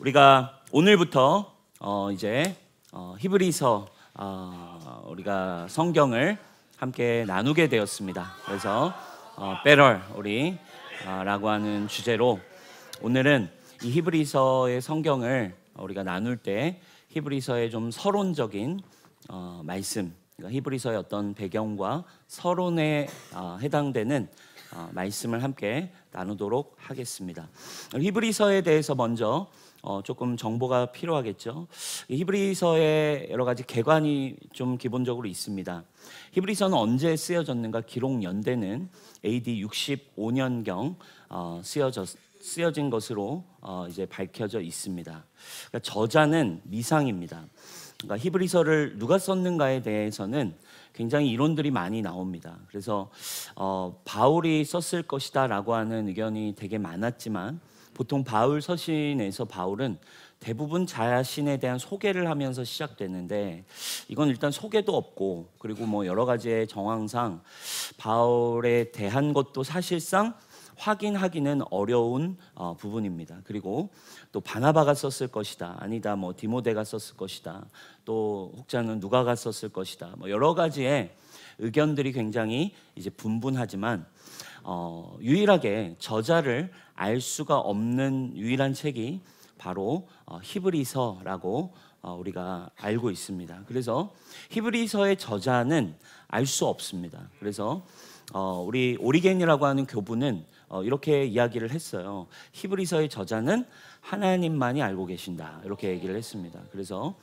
우리가 오늘부터 이제 히브리서 우리가 성경을 함께 나누게 되었습니다. 그래서 better 우리 라고 하는 주제로 오늘은 이 히브리서의 성경을 우리가 나눌 때 히브리서의 좀 서론적인 말씀, 그러니까 히브리서의 어떤 배경과 서론에 해당되는 말씀을 함께 나누도록 하겠습니다. 히브리서에 대해서 먼저 조금 정보가 필요하겠죠. 히브리서에 여러 가지 개관이 좀 기본적으로 있습니다. 히브리서는 언제 쓰여졌는가? 기록 연대는 AD 65년경 쓰여진 것으로 이제 밝혀져 있습니다. 그러니까 저자는 미상입니다. 그러니까 히브리서를 누가 썼는가에 대해서는 굉장히 이론들이 많이 나옵니다. 그래서 바울이 썼을 것이다라고 하는 의견이 되게 많았지만 보통 바울 서신에서 바울은 대부분 자신에 대한 소개를 하면서 시작되는데 이건 일단 소개도 없고 그리고 뭐 여러 가지의 정황상 바울에 대한 것도 사실상 확인하기는 어려운 부분입니다. 그리고 또 바나바가 썼을 것이다, 아니다, 뭐 디모데가 썼을 것이다, 또 혹자는 누가가 썼을 것이다, 뭐 여러 가지의 의견들이 굉장히 이제 분분하지만 유일하게 저자를 알 수가 없는 유일한 책이 바로 히브리서라고 우리가 알고 있습니다. 그래서 히브리서의 저자는 알 수 없습니다. 그래서 우리 오리겐이라고 하는 교부는 이렇게 이야기를 했어요. 히브리서의 저자는 하나님만이 알고 계신다, 이렇게 얘기를 했습니다. 그래서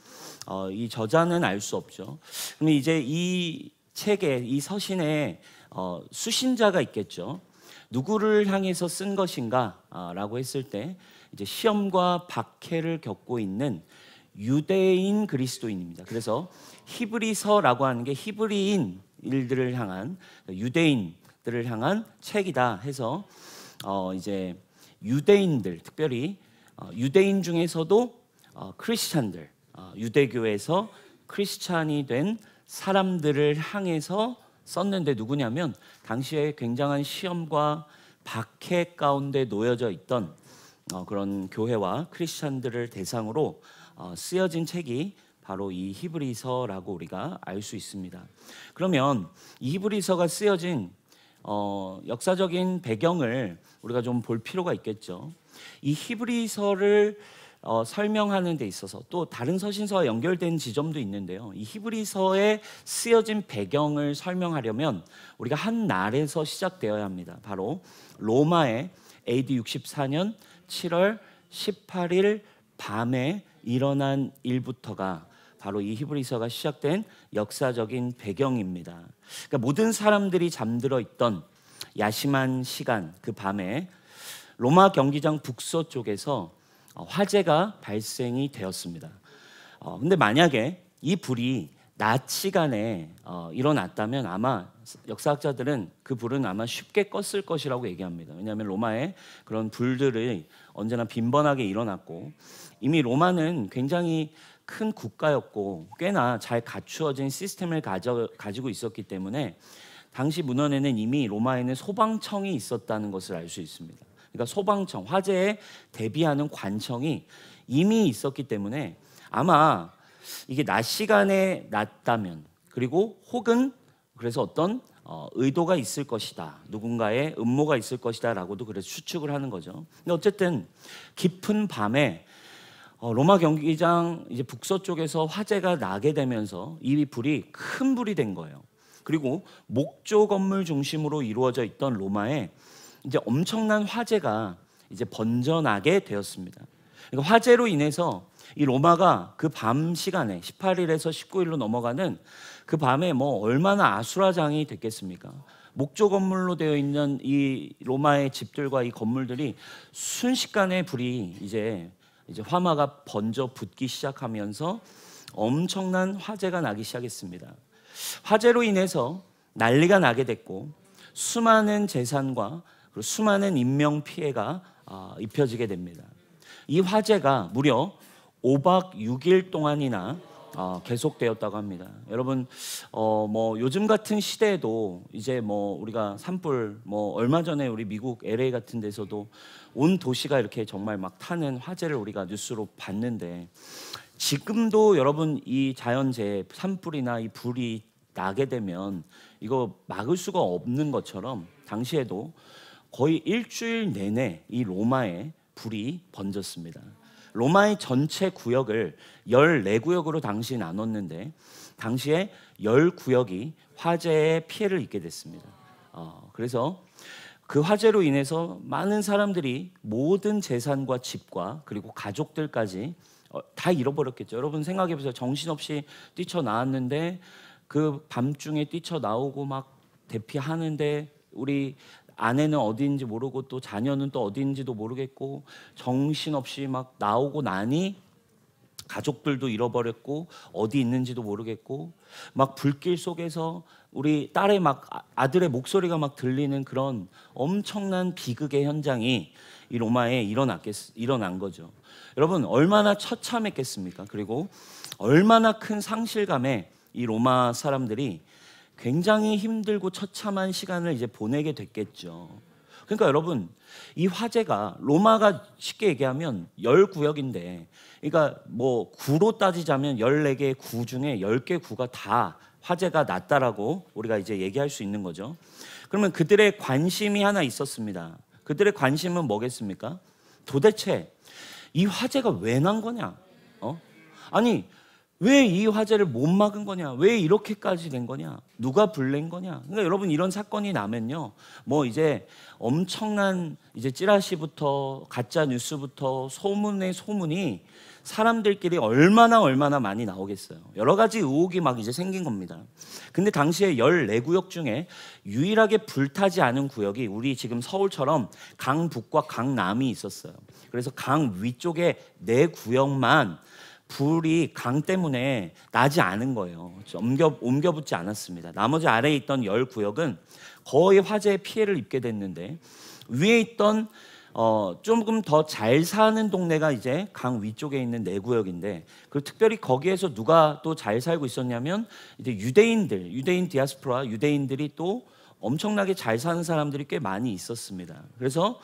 이 저자는 알 수 없죠. 그럼 이제 이 책에, 이 서신에 수신자가 있겠죠. 누구를 향해서 쓴 것인가 라고 했을 때 이제 시험과 박해를 겪고 있는 유대인 그리스도인입니다. 그래서 히브리서라고 하는 게 히브리인들을 향한, 유대인들을 향한 책이다 해서 이제 유대인들, 특별히 유대인 중에서도 크리스찬들, 유대교에서 크리스찬이 된 사람들을 향해서 썼는데 누구냐면 당시에 굉장한 시험과 박해 가운데 놓여져 있던 그런 교회와 크리스찬들을 대상으로 쓰여진 책이 바로 이 히브리서라고 우리가 알 수 있습니다. 그러면 이 히브리서가 쓰여진 역사적인 배경을 우리가 좀 볼 필요가 있겠죠. 이 히브리서를 설명하는 데 있어서 또 다른 서신서와 연결된 지점도 있는데요. 이 히브리서에 쓰여진 배경을 설명하려면 우리가 한 날에서 시작되어야 합니다. 바로 로마의 AD 64년 7월 18일 밤에 일어난 일부터가 바로 이 히브리서가 시작된 역사적인 배경입니다. 그러니까 모든 사람들이 잠들어 있던 야심한 시간, 그 밤에 로마 경기장 북서쪽에서 화재가 발생이 되었습니다. 근데 만약에 이 불이 낮 시간에 일어났다면 아마 역사학자들은 그 불은 아마 쉽게 껐을 것이라고 얘기합니다. 왜냐하면 로마의 그런 불들이 언제나 빈번하게 일어났고 이미 로마는 굉장히 큰 국가였고 꽤나 잘 갖추어진 시스템을 가지고 있었기 때문에 당시 문헌에는 이미 로마에는 소방청이 있었다는 것을 알 수 있습니다. 그러니까 소방청, 화재에 대비하는 관청이 이미 있었기 때문에 아마 이게 낮 시간에 났다면, 그리고 혹은 그래서 어떤 의도가 있을 것이다, 누군가의 음모가 있을 것이다 라고도 그래서 추측을 하는 거죠. 근데 어쨌든 깊은 밤에 로마 경기장 이제 북서쪽에서 화재가 나게 되면서 이 불이 큰 불이 된 거예요. 그리고 목조 건물 중심으로 이루어져 있던 로마에 이제 엄청난 화재가 이제 번져나게 되었습니다. 그러니까 화재로 인해서 이 로마가 그 밤 시간에 18일에서 19일로 넘어가는 그 밤에 뭐 얼마나 아수라장이 됐겠습니까? 목조 건물로 되어 있는 이 로마의 집들과 이 건물들이 순식간에 불이 이제 화마가 번져 붙기 시작하면서 엄청난 화재가 나기 시작했습니다. 화재로 인해서 난리가 나게 됐고 수많은 재산과 그리고 수많은 인명 피해가 입혀지게 됩니다. 이 화재가 무려 5박 6일 동안이나 계속되었다고 합니다. 여러분, 뭐 요즘 같은 시대에도 이제 뭐 우리가 산불, 뭐 얼마 전에 우리 미국 LA 같은 데서도 온 도시가 이렇게 정말 막 타는 화재를 우리가 뉴스로 봤는데, 지금도 여러분 이 자연재해, 산불이나 이 불이 나게 되면 이거 막을 수가 없는 것처럼 당시에도 거의 일주일 내내 이 로마에 불이 번졌습니다. 로마의 전체 구역을 14구역으로 당시 나눴는데, 당시에 10구역이 화재의 피해를 입게 됐습니다. 그래서 그 화재로 인해서 많은 사람들이 모든 재산과 집과 그리고 가족들까지 다 잃어버렸겠죠. 여러분 생각해 보세요. 정신없이 뛰쳐나왔는데 그 밤중에 뛰쳐나오고 막 대피하는데 우리 아내는 어디인지 모르고 또 자녀는 또 어디인지도 모르겠고 정신없이 막 나오고 나니 가족들도 잃어버렸고 어디 있는지도 모르겠고 막 불길 속에서 우리 딸의 막 아들의 목소리가 막 들리는 그런 엄청난 비극의 현장이 이 로마에 일어난 거죠. 여러분 얼마나 처참했겠습니까? 그리고 얼마나 큰 상실감에 이 로마 사람들이 굉장히 힘들고 처참한 시간을 이제 보내게 됐겠죠. 그러니까 여러분 이 화재가 로마가 쉽게 얘기하면 10구역인데, 그러니까 뭐 구로 따지자면 14개의 구 중에 10개 구가 다 화재가 났다라고 우리가 이제 얘기할 수 있는 거죠. 그러면 그들의 관심이 하나 있었습니다. 그들의 관심은 뭐겠습니까? 도대체 이 화재가 왜 난 거냐? 아니 왜 이 화재를 못 막은 거냐? 왜 이렇게까지 된 거냐? 누가 불낸 거냐? 그러니까 여러분 이런 사건이 나면요, 뭐 이제 엄청난 이제 찌라시부터 가짜 뉴스부터 소문의 소문이 사람들끼리 얼마나 많이 나오겠어요. 여러 가지 의혹이 막 이제 생긴 겁니다. 근데 당시에 14구역 중에 유일하게 불타지 않은 구역이 우리 지금 서울처럼 강북과 강남이 있었어요. 그래서 강 위쪽에 4구역만 불이 강 때문에 나지 않은 거예요. 옮겨 붙지 않았습니다. 나머지 아래에 있던 10구역은 거의 화재의 피해를 입게 됐는데, 위에 있던 조금 더 잘 사는 동네가 이제 강 위쪽에 있는 4구역인데, 그리고 특별히 거기에서 누가 또 잘 살고 있었냐면 이제 유대인 디아스포라, 유대인들이 또 엄청나게 잘 사는 사람들이 꽤 많이 있었습니다. 그래서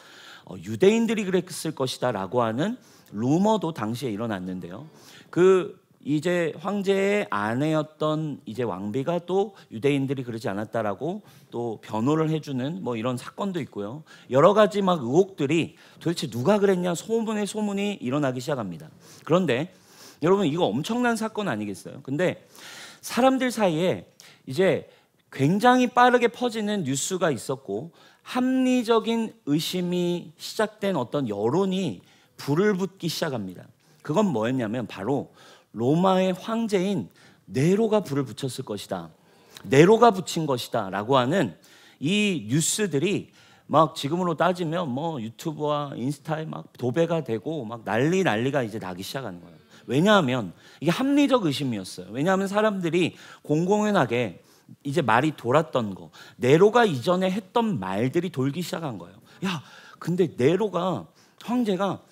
유대인들이 그랬을 것이다라고 하는 루머도 당시에 일어났는데요. 그 이제 황제의 아내였던 이제 왕비가 또 유대인들이 그러지 않았다라고 또 변호를 해주는 뭐 이런 사건도 있고요. 여러 가지 막 의혹들이 도대체 누가 그랬냐 소문이 일어나기 시작합니다. 그런데 여러분 이거 엄청난 사건 아니겠어요? 근데 사람들 사이에 이제 굉장히 빠르게 퍼지는 뉴스가 있었고, 합리적인 의심이 시작된 어떤 여론이 불을 붙기 시작합니다. 그건 뭐였냐면 바로 로마의 황제인 네로가 불을 붙였을 것이다, 네로가 붙인 것이다 라고 하는 이 뉴스들이 막 지금으로 따지면 뭐 유튜브와 인스타에 막 도배가 되고 막 난리가 이제 나기 시작하는 거예요. 왜냐하면 이게 합리적 의심이었어요. 왜냐하면 사람들이 공공연하게 이제 말이 돌았던 거, 네로가 이전에 했던 말들이 돌기 시작한 거예요. 야, 근데 네로가 황제가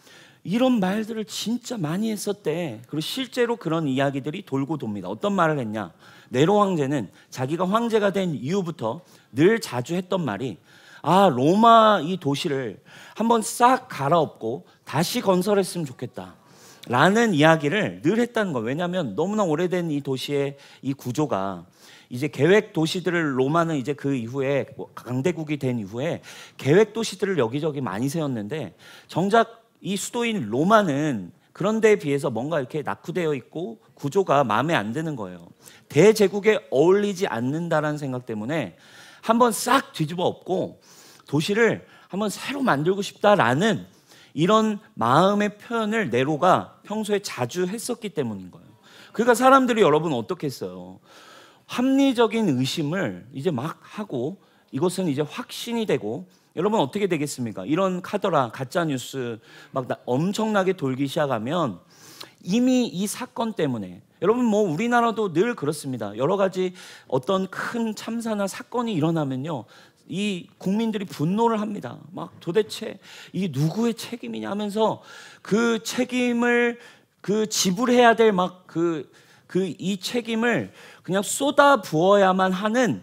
이런 말들을 진짜 많이 했었대. 그리고 실제로 그런 이야기들이 돌고 돕니다. 어떤 말을 했냐? 네로 황제는 자기가 황제가 된 이후부터 늘 자주 했던 말이, 로마 이 도시를 한번 싹 갈아엎고 다시 건설했으면 좋겠다 라는 이야기를 늘 했다는 거예요. 왜냐하면 너무나 오래된 이 도시의 이 구조가 이제 계획 도시들을, 로마는 이제 그 이후에 강대국이 된 이후에 계획 도시들을 여기저기 많이 세웠는데, 정작 이 수도인 로마는 그런 데에 비해서 뭔가 이렇게 낙후되어 있고 구조가 마음에 안 드는 거예요. 대제국에 어울리지 않는다라는 생각 때문에 한번 싹 뒤집어 엎고 도시를 한번 새로 만들고 싶다라는 이런 마음의 표현을 네로가 평소에 자주 했었기 때문인 거예요. 그러니까 사람들이 여러분 어떻게 했어요? 합리적인 의심을 이제 막 하고 이것은 이제 확신이 되고, 여러분 어떻게 되겠습니까? 이런 카더라, 가짜뉴스 막 엄청나게 돌기 시작하면 이미 이 사건 때문에, 여러분 뭐 우리나라도 늘 그렇습니다. 여러 가지 어떤 큰 참사나 사건이 일어나면요, 이 국민들이 분노를 합니다. 막 도대체 이게 누구의 책임이냐 하면서 그 책임을 지불해야 될 막 이 책임을 그냥 쏟아 부어야만 하는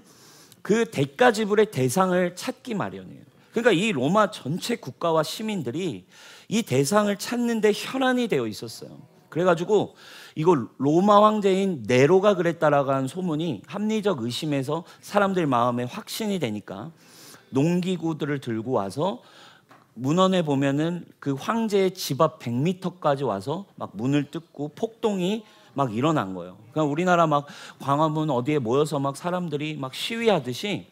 그 대가 지불의 대상을 찾기 마련이에요. 그러니까 이 로마 전체 국가와 시민들이 이 대상을 찾는데 혈안이 되어 있었어요. 그래가지고 이거 로마 황제인 네로가 그랬다라고 하는 소문이 합리적 의심에서 사람들 마음에 확신이 되니까 농기구들을 들고 와서 문헌에 보면은 그 황제의 집 앞 100m까지 와서 막 문을 뜯고 폭동이 막 일어난 거예요. 그러니까 우리나라 막 광화문 어디에 모여서 막 사람들이 막 시위하듯이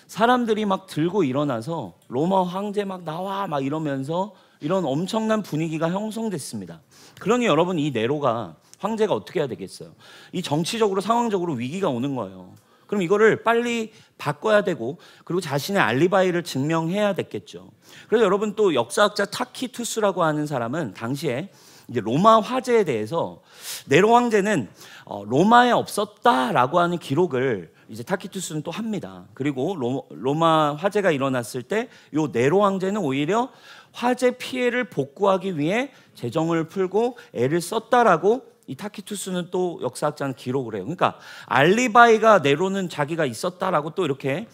사람들이 막 들고 일어나서 로마 황제 막 나와 막 이러면서 이런 엄청난 분위기가 형성됐습니다. 그러니 여러분, 이 네로가 황제가 어떻게 해야 되겠어요? 이 정치적으로 상황적으로 위기가 오는 거예요. 그럼 이거를 빨리 바꿔야 되고, 그리고 자신의 알리바이를 증명해야 됐겠죠. 그래서 여러분, 또 역사학자 타키투스라고 하는 사람은 당시에 이제 로마 화제에 대해서 네로 황제는 로마에 없었다라고 하는 기록을 이제 타키투스는 또 합니다. 그리고 로마 화제가 일어났을 때 요 네로 황제는 오히려 화재 피해를 복구하기 위해 재정을 풀고 애를 썼다라고 이 타키투스는 또 역사학자는 기록을 해요. 그러니까 알리바이가 네로는 자기가 있었다라고 또 이렇게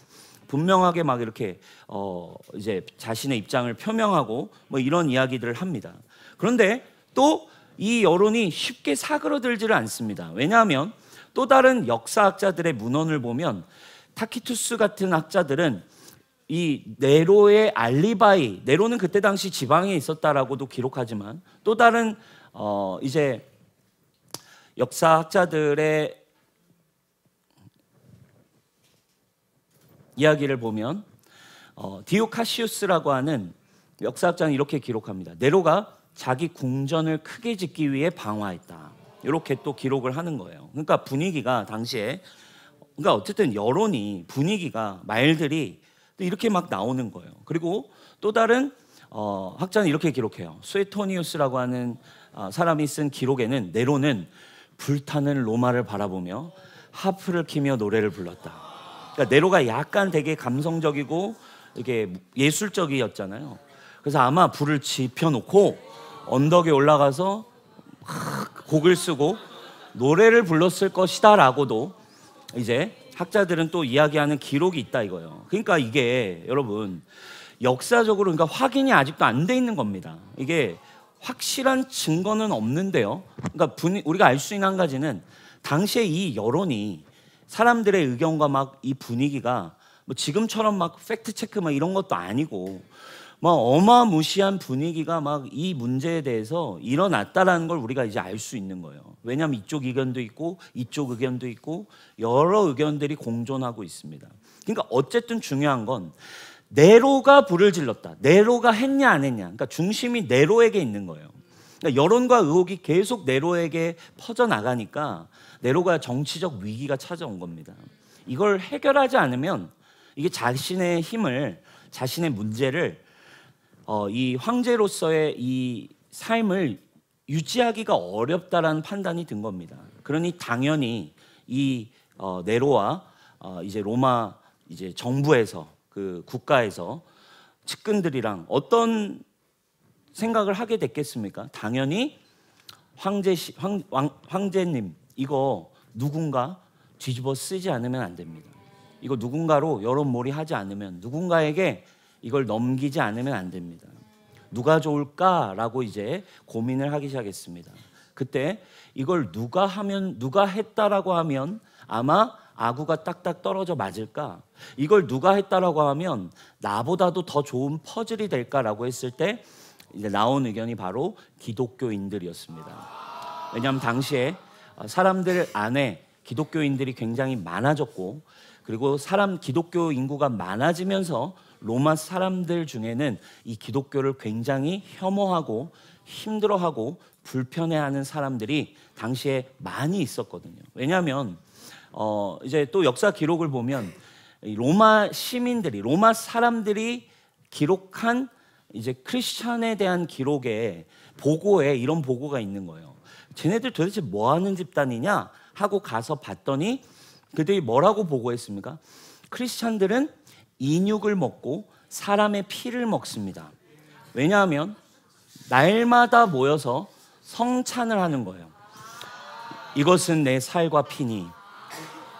분명하게 막 이렇게 이제 자신의 입장을 표명하고 뭐 이런 이야기들을 합니다. 그런데 또 이 여론이 쉽게 사그러들지를 않습니다. 왜냐하면 또 다른 역사학자들의 문헌을 보면 타키투스 같은 학자들은 이 네로의 알리바이, 네로는 그때 당시 지방에 있었다라고도 기록하지만, 또 다른 이제 역사학자들의 이야기를 보면 디오 카시우스라고 하는 역사학자는 이렇게 기록합니다. 네로가 자기 궁전을 크게 짓기 위해 방화했다. 이렇게 또 기록을 하는 거예요. 그러니까 분위기가 당시에, 그러니까 어쨌든 여론이, 분위기가, 말들이 또 이렇게 막 나오는 거예요. 그리고 또 다른 학자는 이렇게 기록해요. 수에토니우스라고 하는 사람이 쓴 기록에는 네로는 불타는 로마를 바라보며 하프를 키며 노래를 불렀다. 그러니까 네로가 약간 되게 감성적이고 이게 예술적이었잖아요. 그래서 아마 불을 지펴놓고 언덕에 올라가서 곡을 쓰고 노래를 불렀을 것이다 라고도 이제 학자들은 또 이야기하는 기록이 있다 이거예요. 그러니까 이게 여러분, 역사적으로 그러니까 확인이 아직도 안 돼 있는 겁니다. 이게 확실한 증거는 없는데요. 그러니까 우리가 알 수 있는 한 가지는 당시에 이 여론이, 사람들의 의견과 막 이 분위기가 뭐 지금처럼 막 팩트 체크 막 이런 것도 아니고 막 어마무시한 분위기가 막 이 문제에 대해서 일어났다라는 걸 우리가 이제 알 수 있는 거예요. 왜냐하면 이쪽 의견도 있고 이쪽 의견도 있고 여러 의견들이 공존하고 있습니다. 그러니까 어쨌든 중요한 건 네로가 불을 질렀다. 네로가 했냐 안 했냐. 그러니까 중심이 네로에게 있는 거예요. 그러니까 여론과 의혹이 계속 네로에게 퍼져나가니까 네로가 정치적 위기가 찾아온 겁니다. 이걸 해결하지 않으면 이게 자신의 힘을, 자신의 문제를 이 황제로서의 이 삶을 유지하기가 어렵다라는 판단이 든 겁니다. 그러니 당연히 이 네로와 이제 로마 이제 정부에서, 그 국가에서 측근들이랑 어떤 생각을 하게 됐겠습니까? 당연히 황제님, 이거 누군가 뒤집어 쓰지 않으면 안 됩니다. 이거 누군가로 여론몰이 하지 않으면, 누군가에게 이걸 넘기지 않으면 안 됩니다. 누가 좋을까라고 이제 고민을 하기 시작했습니다. 그때 이걸 누가 했다라고 하면 아마 아구가 딱딱 떨어져 맞을까? 이걸 누가 했다라고 하면 나보다도 더 좋은 퍼즐이 될까라고 했을 때 이제 나온 의견이 바로 기독교인들이었습니다. 왜냐하면 당시에 사람들 안에 기독교인들이 굉장히 많아졌고, 그리고 기독교 인구가 많아지면서 로마 사람들 중에는 이 기독교를 굉장히 혐오하고 힘들어하고 불편해하는 사람들이 당시에 많이 있었거든요. 왜냐하면 이제 또 역사 기록을 보면 로마 시민들이, 로마 사람들이 기록한 이제 크리스천에 대한 기록에, 보고에 이런 보고가 있는 거예요. 쟤네들 도대체 뭐 하는 집단이냐 하고 가서 봤더니 그들이 뭐라고 보고했습니까? 크리스천들은 인육을 먹고 사람의 피를 먹습니다. 왜냐하면 날마다 모여서 성찬을 하는 거예요. 이것은 내 살과 피니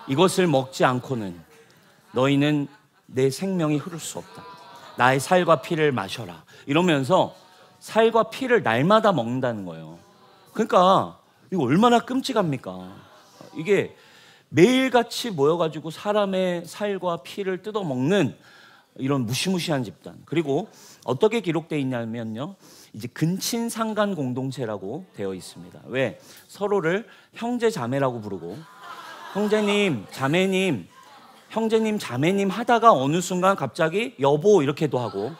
이것을 먹지 않고는 너희는 내 생명이 흐를 수 없다. 나의 살과 피를 마셔라. 이러면서 살과 피를 날마다 먹는다는 거예요. 그러니까 이거 얼마나 끔찍합니까? 이게 매일같이 모여가지고 사람의 살과 피를 뜯어먹는 이런 무시무시한 집단. 그리고 어떻게 기록되어 있냐면요, 이제 근친상간 공동체라고 되어 있습니다. 왜? 서로를 형제 자매라고 부르고, 형제님 자매님 형제님 자매님 하다가 어느 순간 갑자기 여보 이렇게도 하고,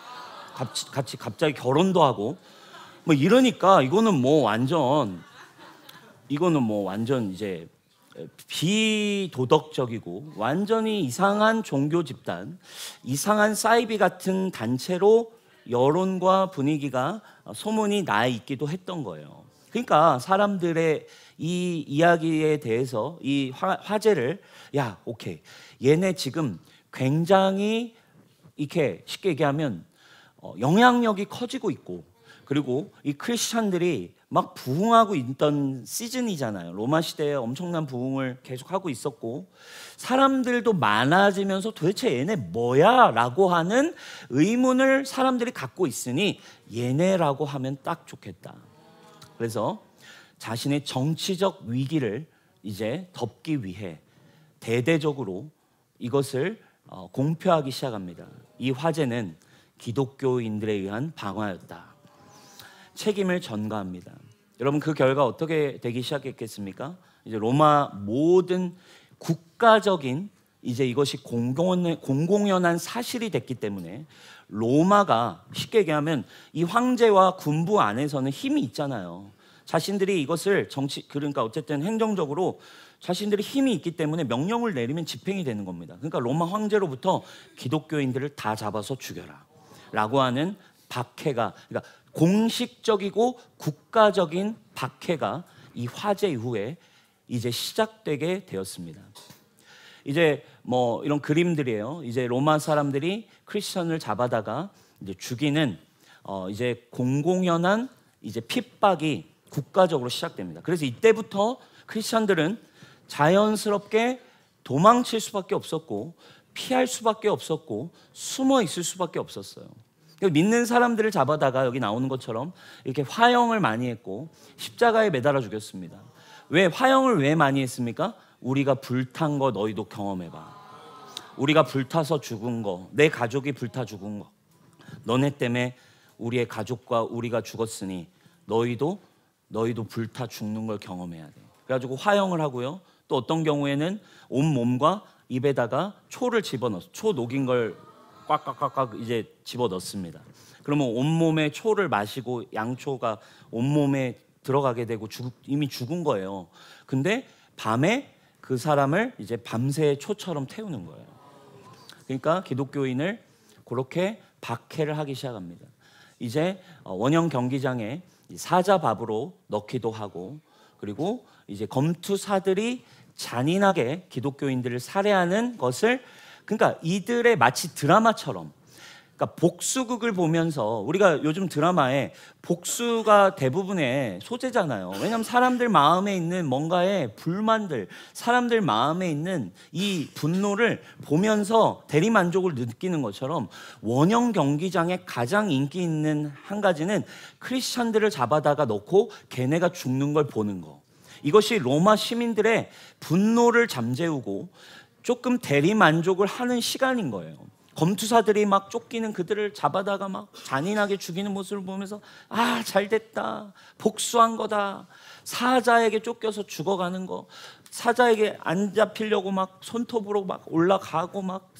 같이 갑자기 결혼도 하고 뭐 이러니까 이거는 뭐 완전 이제 비도덕적이고 완전히 이상한 종교 집단, 이상한 사이비 같은 단체로 여론과 분위기가 소문이 나 있기도 했던 거예요. 그러니까 사람들의 이 이야기에 대해서 이 화제를, 야 오케이, 얘네 지금 굉장히 이렇게 쉽게 얘기하면 영향력이 커지고 있고, 그리고 이 크리스찬들이 막 부흥하고 있던 시즌이잖아요. 로마 시대에 엄청난 부흥을 계속하고 있었고, 사람들도 많아지면서 도대체 얘네 뭐야? 라고 하는 의문을 사람들이 갖고 있으니 얘네라고 하면 딱 좋겠다. 그래서 자신의 정치적 위기를 이제 덮기 위해 대대적으로 이것을 공표하기 시작합니다. 이 화제는 기독교인들에 의한 방화였다. 책임을 전가합니다. 여러분, 그 결과 어떻게 되기 시작했겠습니까? 이제 로마 모든 국가적인 이제 이것이 공공연한 사실이 됐기 때문에 로마가 쉽게 얘기하면 이 황제와 군부 안에서는 힘이 있잖아요. 자신들이 이것을 그러니까 어쨌든 행정적으로 자신들이 힘이 있기 때문에 명령을 내리면 집행이 되는 겁니다. 그러니까 로마 황제로부터 기독교인들을 다 잡아서 죽여라 라고 하는 박해가, 그러니까 공식적이고 국가적인 박해가 이 화제 이후에 이제 시작되게 되었습니다. 이제 뭐 이런 그림들이에요. 이제 로마 사람들이 크리스천을 잡아다가 이제 죽이는 이제 공공연한 이제 핍박이 국가적으로 시작됩니다. 그래서 이때부터 크리스천들은 자연스럽게 도망칠 수밖에 없었고, 피할 수밖에 없었고, 숨어 있을 수밖에 없었어요. 믿는 사람들을 잡아다가 여기 나오는 것처럼 이렇게 화형을 많이 했고 십자가에 매달아 죽였습니다. 왜 화형을 왜 많이 했습니까? 우리가 불탄 거 너희도 경험해봐. 우리가 불타서 죽은 거, 내 가족이 불타 죽은 거, 너네 때문에 우리의 가족과 우리가 죽었으니 너희도 불타 죽는 걸 경험해야 돼. 그래가지고 화형을 하고요. 또 어떤 경우에는 온 몸과 입에다가 초를 집어넣어서 초 녹인 걸 꽉꽉꽉꽉 이제 집어넣습니다. 그러면 온몸에 초를 마시고 양초가 온몸에 들어가게 되고 이미 죽은 거예요. 근데 밤에 그 사람을 이제 밤새 초처럼 태우는 거예요. 그러니까 기독교인을 그렇게 박해를 하기 시작합니다. 이제 원형 경기장에 사자밥으로 넣기도 하고, 그리고 이제 검투사들이 잔인하게 기독교인들을 살해하는 것을, 그러니까 이들의 마치 드라마처럼, 그러니까 복수극을 보면서, 우리가 요즘 드라마에 복수가 대부분의 소재잖아요. 왜냐하면 사람들 마음에 있는 뭔가의 불만들, 사람들 마음에 있는 이 분노를 보면서 대리만족을 느끼는 것처럼, 원형 경기장에 가장 인기 있는 한 가지는 크리스찬들을 잡아다가 넣고 걔네가 죽는 걸 보는 거. 이것이 로마 시민들의 분노를 잠재우고 조금 대리만족을 하는 시간인 거예요. 검투사들이 막 쫓기는 그들을 잡아다가 막 잔인하게 죽이는 모습을 보면서, 아, 잘됐다, 복수한 거다. 사자에게 쫓겨서 죽어가는 거, 사자에게 안 잡히려고 막 손톱으로 막 올라가고 막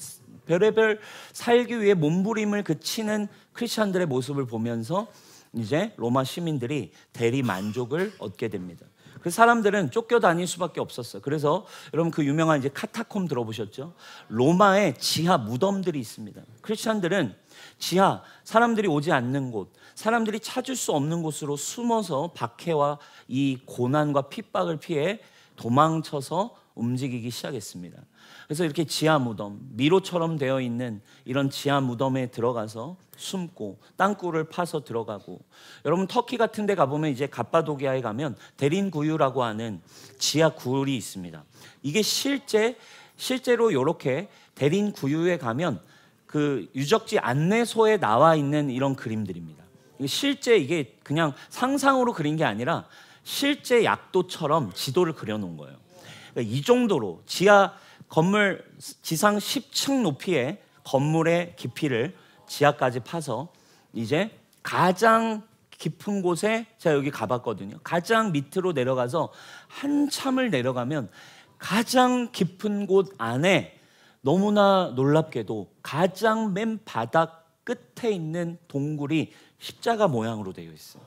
별의별 살기 위해 몸부림을 그치는 크리스찬들의 모습을 보면서 이제 로마 시민들이 대리만족을 얻게 됩니다. 그 사람들은 쫓겨다닐 수밖에 없었어요. 그래서 여러분 그 유명한 이제 카타콤 들어보셨죠? 로마에 지하 무덤들이 있습니다. 크리스찬들은 지하, 사람들이 오지 않는 곳, 사람들이 찾을 수 없는 곳으로 숨어서 박해와 이 고난과 핍박을 피해 도망쳐서 움직이기 시작했습니다. 그래서 이렇게 지하 무덤, 미로처럼 되어 있는 이런 지하 무덤에 들어가서 숨고 땅굴을 파서 들어가고, 여러분 터키 같은 데 가보면 이제 갑바도기아에 가면 데린구유라고 하는 지하 굴이 있습니다. 이게 실제로 이렇게 데린구유에 가면 그 유적지 안내소에 나와 있는 이런 그림들입니다. 실제 이게 그냥 상상으로 그린 게 아니라 실제 약도처럼 지도를 그려놓은 거예요. 그러니까 이 정도로 지하 건물 지상 10층 높이의 건물의 깊이를 지하까지 파서 이제 가장 깊은 곳에, 제가 여기 가봤거든요. 가장 밑으로 내려가서 한참을 내려가면 가장 깊은 곳 안에 너무나 놀랍게도 가장 맨 바닥 끝에 있는 동굴이 십자가 모양으로 되어 있어요.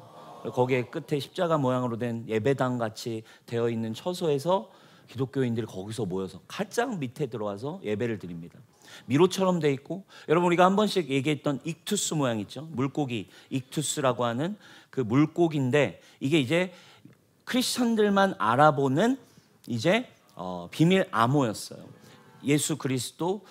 거기에 끝에 십자가 모양으로 된 예배당 같이 되어 있는 처소에서 기독교인들이 거기서 모여서 가장 밑에 들어와서 예배를 드립니다. 미로처럼 돼 있고, 여러분 우리가 한 번씩 얘기했던 ik투스 모양 있죠? 물고기, ik투스라고 하는 그 물고기인데, 이게 이제 크리스천들만 알아보는 이제 비밀 암호였어요. 예수 그리스도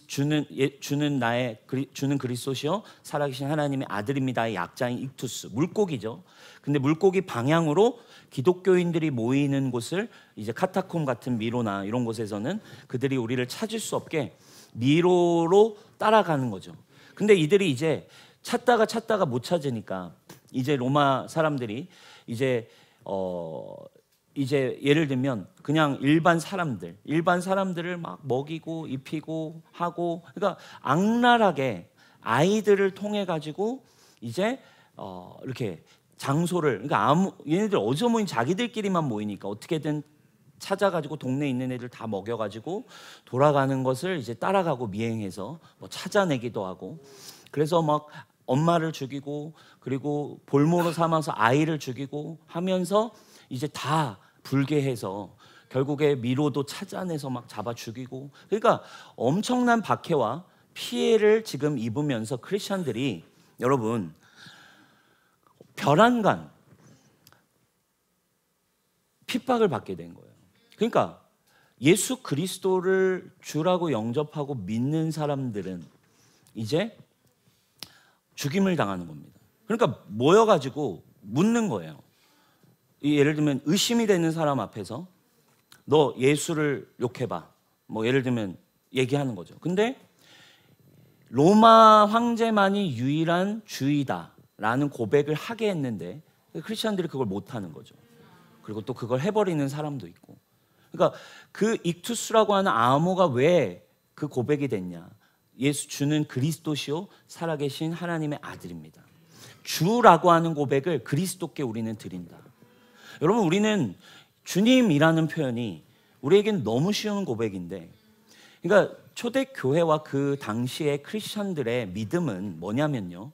주는 그리스도시요 살아계신 하나님의 아들입니다의 약자인 ik투스, 물고기죠. 근데 물고기 방향으로 기독교인들이 모이는 곳을 이제 카타콤 같은 미로나 이런 곳에서는 그들이 우리를 찾을 수 없게 미로로 따라가는 거죠. 근데 이들이 이제 찾다가 못 찾으니까 이제 로마 사람들이 이제 예를 들면 그냥 일반 사람들을 막 먹이고 입히고 하고, 그러니까 악랄하게 아이들을 통해 가지고 이제 이렇게 장소를, 그러니까 얘네들 어디서 모인, 자기들끼리만 모이니까 어떻게든 찾아가지고 동네에 있는 애들 다 먹여가지고 돌아가는 것을 이제 따라가고 미행해서 뭐 찾아내기도 하고, 그래서 막 엄마를 죽이고 그리고 볼모로 삼아서 아이를 죽이고 하면서 이제 다 불개해서 결국에 미로도 찾아내서 막 잡아 죽이고, 그러니까 엄청난 박해와 피해를 지금 입으면서 크리스천들이, 여러분, 별안간 핍박을 받게 된 거예요. 그러니까 예수 그리스도를 주라고 영접하고 믿는 사람들은 이제 죽임을 당하는 겁니다. 그러니까 모여가지고 묻는 거예요. 예를 들면 의심이 되는 사람 앞에서 너 예수를 욕해봐, 뭐 예를 들면 얘기하는 거죠. 근데 로마 황제만이 유일한 주이다라는 고백을 하게 했는데 크리스천들이 그걸 못하는 거죠. 그리고 또 그걸 해버리는 사람도 있고. 그러니까 그 ik투스라고 하는 암호가 왜 그 고백이 됐냐, 주는 그리스도시요 살아계신 하나님의 아들입니다. 주라고 하는 고백을 그리스도께 우리는 드린다. 여러분, 우리는 주님이라는 표현이 우리에겐 너무 쉬운 고백인데, 그러니까 초대교회와 그 당시의 크리스천들의 믿음은 뭐냐면요,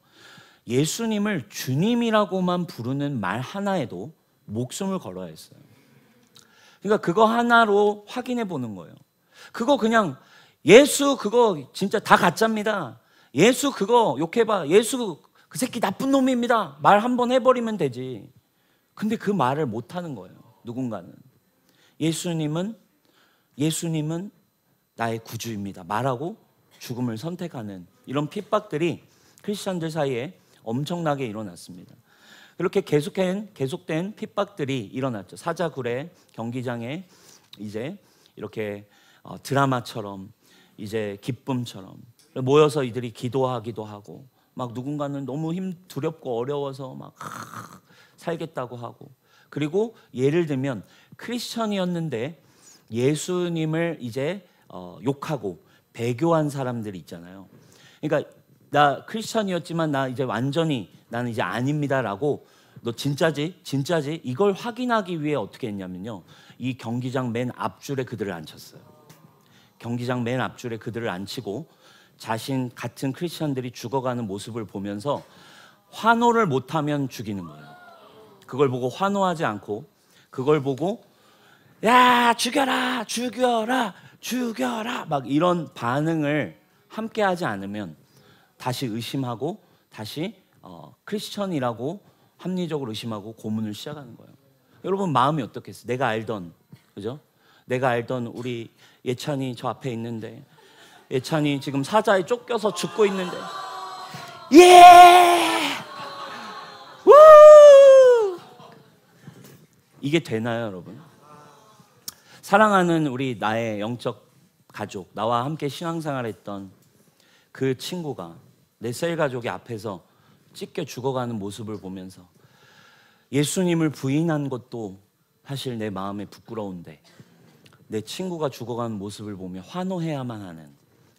예수님을 주님이라고만 부르는 말 하나에도 목숨을 걸어야 했어요. 그러니까 그거 하나로 확인해 보는 거예요. 그거 그냥 예수 그거 진짜 다 가짜입니다, 예수 그거 욕해봐, 예수 그 새끼 나쁜 놈입니다, 말 한번 해버리면 되지. 근데 그 말을 못하는 거예요. 누군가는 예수님은 나의 구주입니다 말하고 죽음을 선택하는 이런 핍박들이 크리스천들 사이에 엄청나게 일어났습니다. 그렇게 계속된 핍박들이 일어났죠. 사자굴의 경기장에 이제 이렇게 드라마처럼 이제 기쁨처럼 모여서 이들이 기도하기도 하고, 막 누군가는 너무 두렵고 어려워서 막 살겠다고 하고, 그리고 예를 들면 크리스천이었는데 예수님을 이제 욕하고 배교한 사람들이 있잖아요. 그러니까 나 크리스천이었지만 나 이제 완전히 나는 이제 아닙니다라고, 너 진짜지 이걸 확인하기 위해 어떻게 했냐면요, 이 경기장 맨 앞줄에 그들을 앉혔어요. 경기장 맨 앞줄에 그들을 앉히고 자신 같은 크리스천들이 죽어가는 모습을 보면서 환호를 못하면 죽이는 거예요. 그걸 보고 환호하지 않고 그걸 보고 야 죽여라 막 이런 반응을 함께 하지 않으면 다시 의심하고 다시 크리스천이라고 합리적으로 의심하고 고문을 시작하는 거예요. 여러분 마음이 어떻겠어요? 내가 알던, 그죠? 내가 알던 우리 예찬이 저 앞에 있는데, 예찬이 지금 사자에 쫓겨서 죽고 있는데, 예! 우! 이게 되나요, 여러분? 사랑하는 우리 나의 영적 가족, 나와 함께 신앙생활했던 그 친구가 내 셀 가족이 앞에서 찢겨 죽어가는 모습을 보면서 예수님을 부인한 것도 사실 내 마음에 부끄러운데, 내 친구가 죽어가는 모습을 보며 환호해야만 하는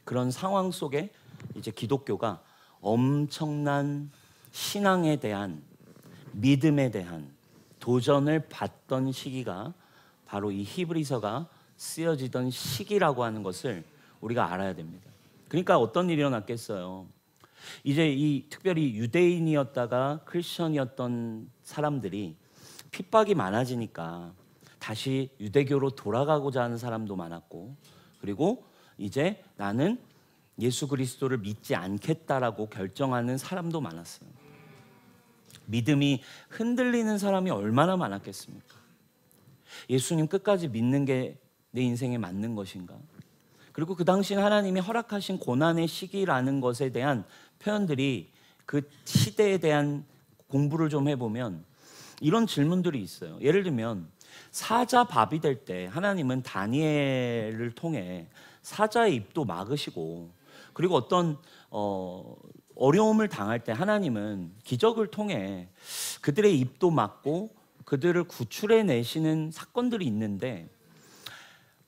그런 상황 속에 이제 기독교가 엄청난 신앙에 대한, 믿음에 대한 도전을 받던 시기가 바로 이 히브리서가 쓰여지던 시기라고 하는 것을 우리가 알아야 됩니다. 그러니까 어떤 일이 일어났겠어요? 이제 이 특별히 유대인이었다가 크리스천이었던 사람들이 핍박이 많아지니까 다시 유대교로 돌아가고자 하는 사람도 많았고, 그리고 이제 나는 예수 그리스도를 믿지 않겠다라고 결정하는 사람도 많았어요. 믿음이 흔들리는 사람이 얼마나 많았겠습니까? 예수님 끝까지 믿는 게 내 인생에 맞는 것인가? 그리고 그 당시엔 하나님이 허락하신 고난의 시기라는 것에 대한 표현들이, 그 시대에 대한 공부를 좀 해보면 이런 질문들이 있어요. 예를 들면 사자 밥이 될 때 하나님은 다니엘을 통해 사자의 입도 막으시고, 그리고 어떤 어려움을 당할 때 하나님은 기적을 통해 그들의 입도 막고 그들을 구출해 내시는 사건들이 있는데,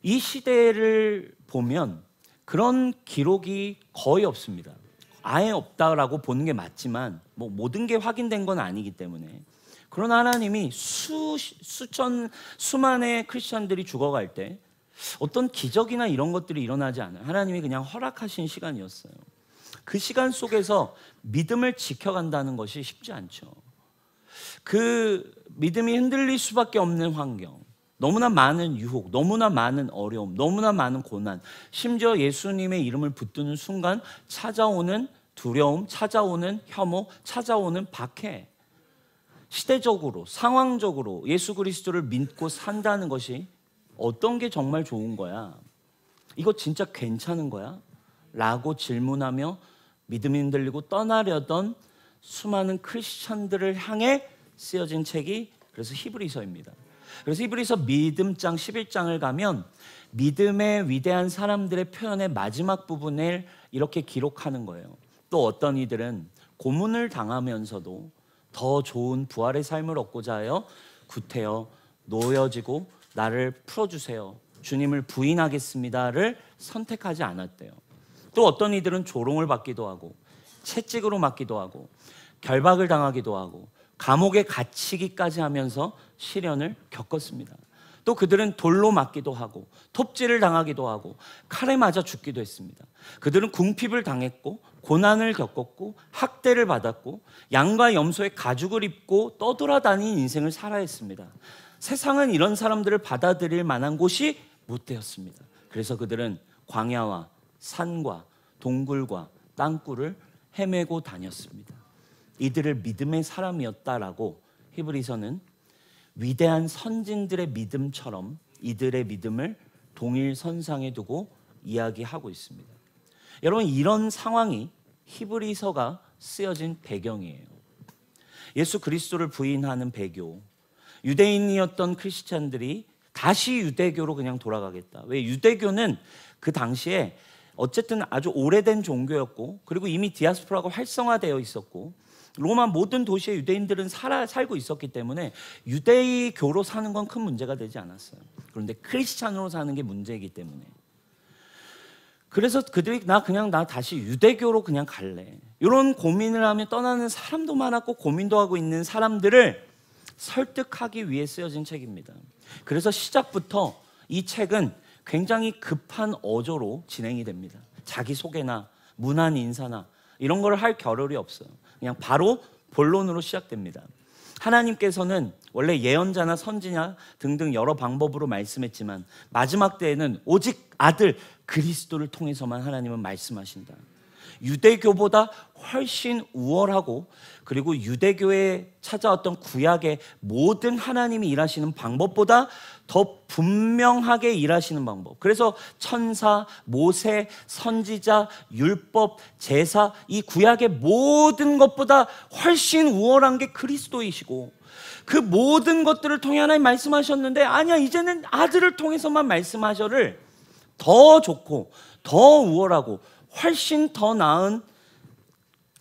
이 시대를 보면 그런 기록이 거의 없습니다. 아예 없다라고 보는 게 맞지만 뭐 모든 게 확인된 건 아니기 때문에. 그러나 하나님이 수만의 크리스천들이 죽어갈 때 어떤 기적이나 이런 것들이 일어나지 않아요. 하나님이 그냥 허락하신 시간이었어요. 그 시간 속에서 믿음을 지켜간다는 것이 쉽지 않죠. 그 믿음이 흔들릴 수밖에 없는 환경, 너무나 많은 유혹, 너무나 많은 어려움, 너무나 많은 고난, 심지어 예수님의 이름을 붙드는 순간 찾아오는 두려움, 찾아오는 혐오, 찾아오는 박해. 시대적으로, 상황적으로 예수 그리스도를 믿고 산다는 것이 어떤 게 정말 좋은 거야? 이거 진짜 괜찮은 거야? 라고 질문하며 믿음이 흔들리고 떠나려던 수많은 크리스천들을 향해 쓰여진 책이 그래서 히브리서입니다. 그래서 히브리서 믿음장 11장을 가면 믿음의 위대한 사람들의 표현의 마지막 부분을 이렇게 기록하는 거예요. 또 어떤 이들은 고문을 당하면서도 더 좋은 부활의 삶을 얻고자 하여 구태여 놓여지고 나를 풀어주세요, 주님을 부인하겠습니다를 선택하지 않았대요. 또 어떤 이들은 조롱을 받기도 하고 채찍으로 맞기도 하고 결박을 당하기도 하고 감옥에 갇히기까지 하면서 시련을 겪었습니다. 또 그들은 돌로 맞기도 하고 톱질을 당하기도 하고 칼에 맞아 죽기도 했습니다. 그들은 궁핍을 당했고 고난을 겪었고 학대를 받았고 양과 염소의 가죽을 입고 떠돌아다닌 인생을 살아야 했습니다. 세상은 이런 사람들을 받아들일 만한 곳이 못 되었습니다. 그래서 그들은 광야와 산과 동굴과 땅굴을 헤매고 다녔습니다. 이들을 믿음의 사람이었다라고 히브리서는 위대한 선진들의 믿음처럼 이들의 믿음을 동일선상에 두고 이야기하고 있습니다. 여러분, 이런 상황이 히브리서가 쓰여진 배경이에요. 예수 그리스도를 부인하는 배교, 유대인이었던 크리스찬들이 다시 유대교로 그냥 돌아가겠다. 왜? 유대교는 그 당시에 어쨌든 아주 오래된 종교였고, 그리고 이미 디아스포라가 활성화되어 있었고, 로마 모든 도시에 유대인들은 살고 있었기 때문에 유대교로 사는 건 큰 문제가 되지 않았어요. 그런데 크리스찬으로 사는 게 문제이기 때문에, 그래서 그들이 나 다시 유대교로 그냥 갈래, 이런 고민을 하며 떠나는 사람도 많았고 고민도 하고 있는 사람들을 설득하기 위해 쓰여진 책입니다. 그래서 시작부터 이 책은 굉장히 급한 어조로 진행이 됩니다. 자기소개나 문안 인사나 이런 걸 할 겨를이 없어요. 그냥 바로 본론으로 시작됩니다. 하나님께서는 원래 예언자나 선지자 등등 여러 방법으로 말씀했지만 마지막 때에는 오직 아들 그리스도를 통해서만 하나님은 말씀하신다. 유대교보다 훨씬 우월하고, 그리고 유대교에 찾아왔던 구약의 모든 하나님이 일하시는 방법보다 더 분명하게 일하시는 방법. 그래서 천사, 모세, 선지자, 율법, 제사, 이 구약의 모든 것보다 훨씬 우월한 게 그리스도이시고, 그 모든 것들을 통해 하나님 말씀하셨는데, 아니야, 이제는 아들을 통해서만 말씀하셔를 더 좋고 더 우월하고 훨씬 더 나은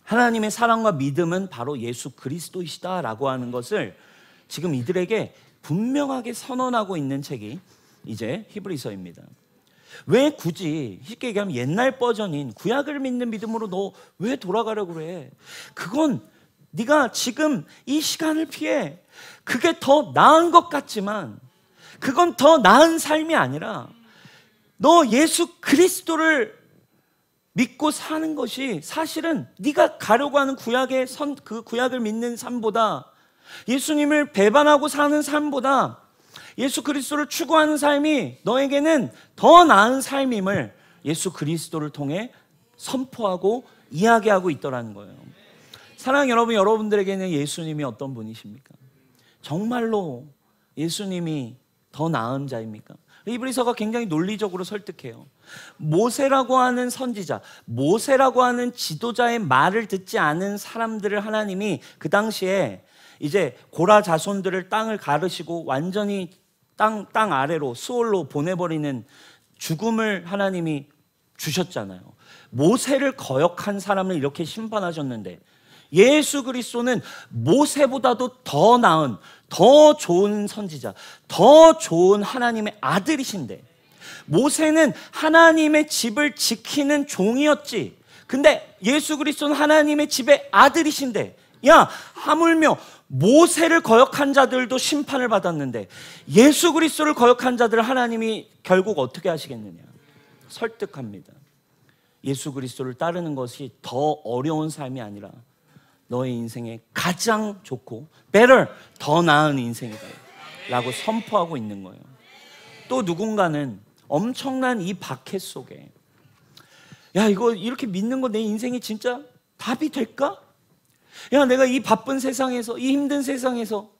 하나님의 사랑과 믿음은 바로 예수 그리스도이시다라고 하는 것을 지금 이들에게 분명하게 선언하고 있는 책이 이제 히브리서입니다. 왜 굳이 쉽게 얘기하면 옛날 버전인 구약을 믿는 믿음으로 너 왜 돌아가려고 그래? 그건 네가 지금 이 시간을 피해. 그게 더 나은 것 같지만 그건 더 나은 삶이 아니라 너 예수 그리스도를 믿고 사는 것이 사실은 네가 가려고 하는 그 구약을 믿는 삶보다, 예수님을 배반하고 사는 삶보다 예수 그리스도를 추구하는 삶이 너에게는 더 나은 삶임을 예수 그리스도를 통해 선포하고 이야기하고 있더라는 거예요. 사랑하는 여러분, 여러분들에게는 예수님이 어떤 분이십니까? 정말로 예수님이 더 나은 자입니까? 히브리서가 굉장히 논리적으로 설득해요. 모세라고 하는 선지자, 모세라고 하는 지도자의 말을 듣지 않은 사람들을 하나님이 그 당시에 이제 고라 자손들을 땅을 가르시고 완전히 땅 아래로 수월로 보내버리는 죽음을 하나님이 주셨잖아요. 모세를 거역한 사람을 이렇게 심판하셨는데, 예수 그리스도는 모세보다도 더 나은, 더 좋은 선지자, 더 좋은 하나님의 아들이신데, 모세는 하나님의 집을 지키는 종이었지, 근데 예수 그리스도는 하나님의 집의 아들이신데, 야, 하물며 모세를 거역한 자들도 심판을 받았는데 예수 그리스도를 거역한 자들을 하나님이 결국 어떻게 하시겠느냐? 설득합니다. 예수 그리스도를 따르는 것이 더 어려운 삶이 아니라 너의 인생에 가장 좋고 better, 더 나은 인생이다 라고 선포하고 있는 거예요. 또 누군가는 엄청난 이 박해 속에, 야, 이거 이렇게 믿는 거 내 인생이 진짜 답이 될까? 야, 내가 이 바쁜 세상에서, 이 힘든 세상에서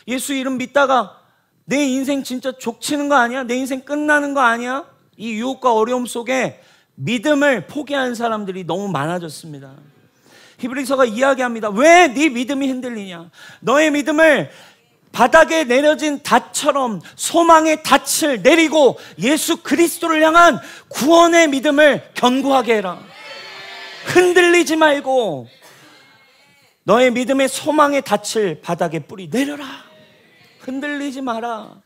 예수 이름 믿다가 내 인생 진짜 족치는 거 아니야? 내 인생 끝나는 거 아니야? 이 유혹과 어려움 속에 믿음을 포기한 사람들이 너무 많아졌습니다. 히브리서가 이야기합니다. 왜 네 믿음이 흔들리냐? 너의 믿음을 바닥에 내려진 닷처럼 소망의 닷을 내리고 예수 그리스도를 향한 구원의 믿음을 견고하게 해라. 흔들리지 말고 너의 믿음의 소망의 닻을 바닥에 뿌리 내려라. 흔들리지 마라.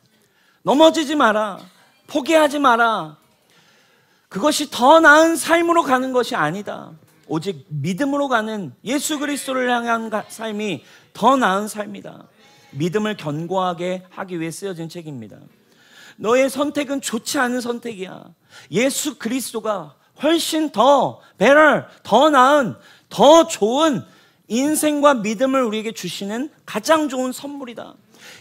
넘어지지 마라. 포기하지 마라. 그것이 더 나은 삶으로 가는 것이 아니다. 오직 믿음으로 가는 예수 그리스도를 향한 삶이 더 나은 삶이다. 믿음을 견고하게 하기 위해 쓰여진 책입니다. 너의 선택은 좋지 않은 선택이야. 예수 그리스도가 훨씬 더 better, 더 나은, 더 좋은 인생과 믿음을 우리에게 주시는 가장 좋은 선물이다.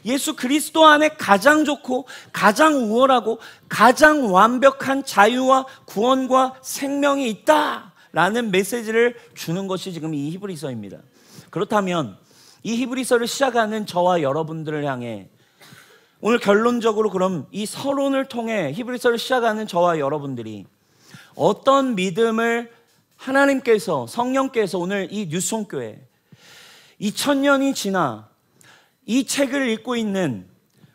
예수 그리스도 안에 가장 좋고 가장 우월하고 가장 완벽한 자유와 구원과 생명이 있다라는 메시지를 주는 것이 지금 이 히브리서입니다. 그렇다면 이 히브리서를 시작하는 저와 여러분들을 향해 오늘 결론적으로 그럼 이 서론을 통해 히브리서를 시작하는 저와 여러분들이 어떤 믿음을 하나님께서, 성령께서 오늘 이 뉴송교회 2000년이 지나 이 책을 읽고 있는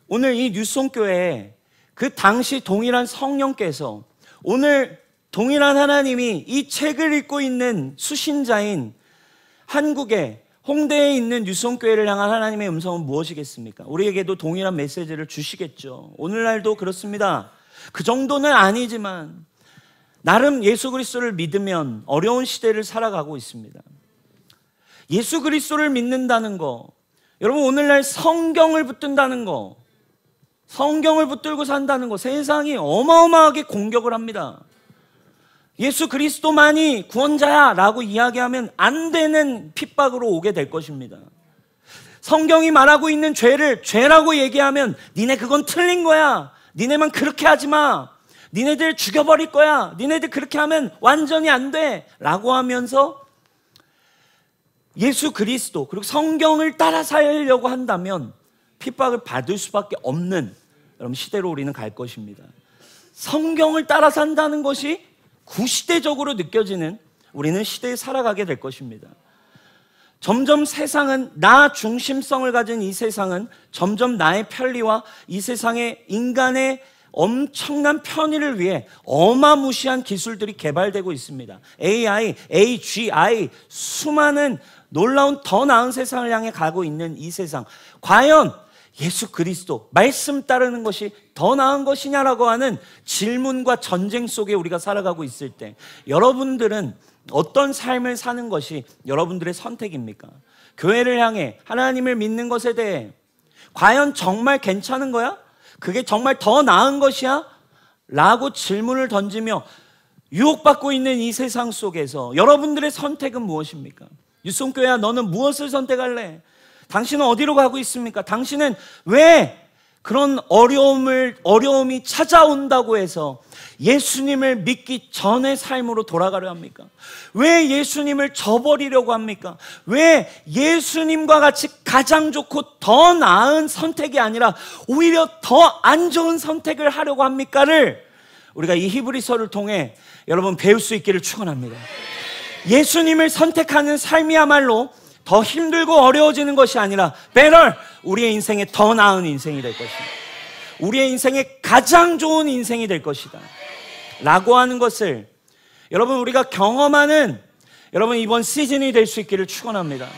오늘 이 뉴송교회에 그 당시 동일한 성령께서 오늘 동일한 하나님이 이 책을 읽고 있는 수신자인 한국의 홍대에 있는 뉴송교회를 향한 하나님의 음성은 무엇이겠습니까? 우리에게도 동일한 메시지를 주시겠죠. 오늘날도 그렇습니다. 그 정도는 아니지만 나름 예수 그리스도를 믿으면 어려운 시대를 살아가고 있습니다. 예수 그리스도를 믿는다는 거, 여러분 오늘날 성경을 붙든다는 거, 성경을 붙들고 산다는 거, 세상이 어마어마하게 공격을 합니다. 예수 그리스도만이 구원자야 라고 이야기하면 안 되는 핍박으로 오게 될 것입니다. 성경이 말하고 있는 죄를 죄라고 얘기하면 니네 그건 틀린 거야, 니네만 그렇게 하지 마, 니네들 죽여버릴 거야. 니네들 그렇게 하면 완전히 안 돼. 라고 하면서 예수 그리스도 그리고 성경을 따라 살려고 한다면 핍박을 받을 수밖에 없는 여러분 시대로 우리는 갈 것입니다. 성경을 따라 산다는 것이 구시대적으로 느껴지는 우리는 시대에 살아가게 될 것입니다. 점점 세상은 나 중심성을 가진 이 세상은 점점 나의 편리와 이 세상의 인간의 엄청난 편의를 위해 어마무시한 기술들이 개발되고 있습니다. AI, AGI, 수많은 놀라운 더 나은 세상을 향해 가고 있는 이 세상, 과연 예수 그리스도 말씀 따르는 것이 더 나은 것이냐라고 하는 질문과 전쟁 속에 우리가 살아가고 있을 때 여러분들은 어떤 삶을 사는 것이 여러분들의 선택입니까? 교회를 향해 하나님을 믿는 것에 대해 과연 정말 괜찮은 거야? 그게 정말 더 나은 것이야? 라고 질문을 던지며 유혹받고 있는 이 세상 속에서 여러분들의 선택은 무엇입니까? 유송교회야, 너는 무엇을 선택할래? 당신은 어디로 가고 있습니까? 당신은 왜 그런 어려움이 찾아온다고 해서 예수님을 믿기 전의 삶으로 돌아가려 합니까? 왜 예수님을 저버리려고 합니까? 왜 예수님과 같이 가장 좋고 더 나은 선택이 아니라 오히려 더 안 좋은 선택을 하려고 합니까를 우리가 이 히브리서를 통해 여러분 배울 수 있기를 축원합니다. 예수님을 선택하는 삶이야말로 더 힘들고 어려워지는 것이 아니라 better, 우리의 인생에 더 나은 인생이 될 것이다. 우리의 인생에 가장 좋은 인생이 될 것이다 라고 하는 것을 여러분 우리가 경험하는 여러분 이번 시즌이 될 수 있기를 축원합니다.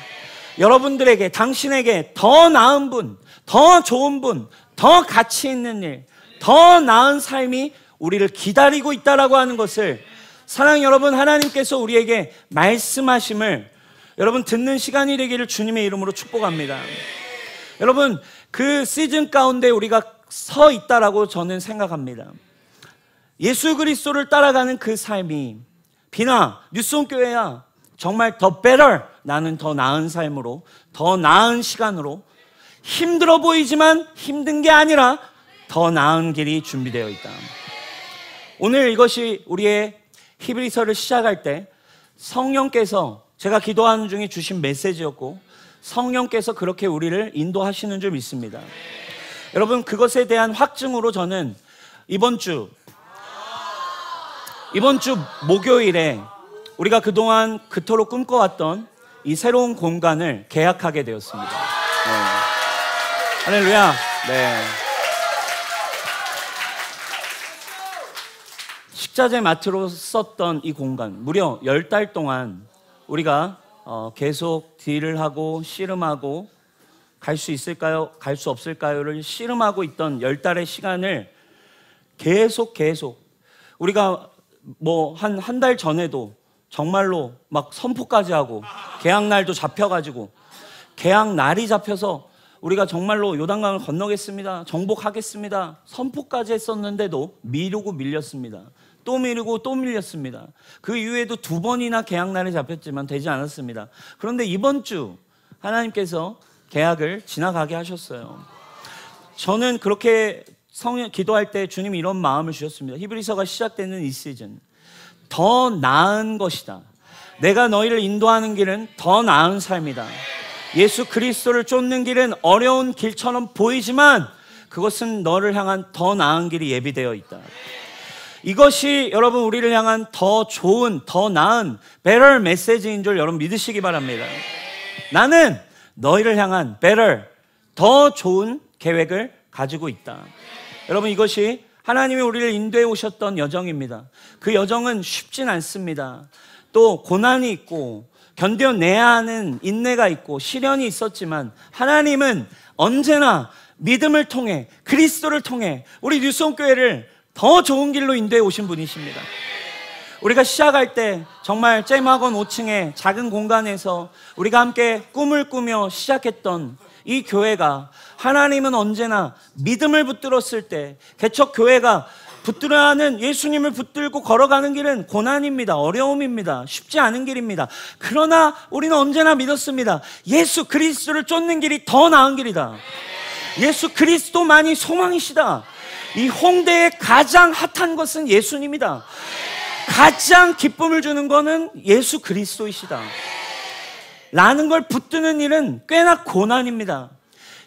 여러분들에게, 당신에게 더 나은 분, 더 좋은 분, 더 가치 있는 일, 더 나은 삶이 우리를 기다리고 있다라고 하는 것을 사랑하는 여러분, 하나님께서 우리에게 말씀하심을 여러분 듣는 시간이 되기를 주님의 이름으로 축복합니다. 여러분 그 시즌 가운데 우리가 서 있다라고 저는 생각합니다. 예수 그리스도를 따라가는 그 삶이 비나 뉴송교회야 정말 더 better, 나는 더 나은 삶으로, 더 나은 시간으로, 힘들어 보이지만 힘든 게 아니라 더 나은 길이 준비되어 있다. 오늘 이것이 우리의 히브리서를 시작할 때 성령께서 제가 기도하는 중에 주신 메시지였고 성령께서 그렇게 우리를 인도하시는 줄 믿습니다. 여러분 그것에 대한 확증으로 저는 이번 주 목요일에 우리가 그동안 그토록 꿈꿔왔던 이 새로운 공간을 계약하게 되었습니다. 네. 할렐루야. 네. 식자재 마트로 썼던 이 공간 무려 10달 동안 우리가 계속 딜을 하고 씨름하고 갈 수 있을까요? 갈 수 없을까요?를 씨름하고 있던 10달의 시간을 계속 우리가 뭐 한 달 전에도 정말로 막 선포까지 하고 계약 날도 잡혀가지고 계약 날이 잡혀서 우리가 정말로 요단강을 건너겠습니다, 정복하겠습니다 선포까지 했었는데도 미루고 밀렸습니다. 또 미루고 또 밀렸습니다. 그 이후에도 2번이나 계약 날이 잡혔지만 되지 않았습니다. 그런데 이번 주 하나님께서 계약을 지나가게 하셨어요. 저는 그렇게 기도할 때 주님이 이런 마음을 주셨습니다. 히브리서가 시작되는 이 시즌 더 나은 것이다. 내가 너희를 인도하는 길은 더 나은 삶이다. 예수 그리스도를 쫓는 길은 어려운 길처럼 보이지만 그것은 너를 향한 더 나은 길이 예비되어 있다. 이것이 여러분 우리를 향한 더 좋은, 더 나은 better 메시지인 줄 여러분 믿으시기 바랍니다. 나는 너희를 향한 better, 더 좋은 계획을 가지고 있다. 여러분 이것이 하나님이 우리를 인도해 오셨던 여정입니다. 그 여정은 쉽진 않습니다. 또 고난이 있고 견뎌내야 하는 인내가 있고 시련이 있었지만 하나님은 언제나 믿음을 통해 그리스도를 통해 우리 뉴송교회를 더 좋은 길로 인도해 오신 분이십니다. 우리가 시작할 때 정말 잼학원 5층의 작은 공간에서 우리가 함께 꿈을 꾸며 시작했던 이 교회가 하나님은 언제나 믿음을 붙들었을 때 개척 교회가 붙들어야 하는 예수님을 붙들고 걸어가는 길은 고난입니다. 어려움입니다. 쉽지 않은 길입니다. 그러나 우리는 언제나 믿었습니다. 예수 그리스도를 쫓는 길이 더 나은 길이다. 예수 그리스도만이 소망이시다. 이 홍대에 가장 핫한 것은 예수님이다. 가장 기쁨을 주는 것은 예수 그리스도이시다 라는 걸 붙드는 일은 꽤나 고난입니다.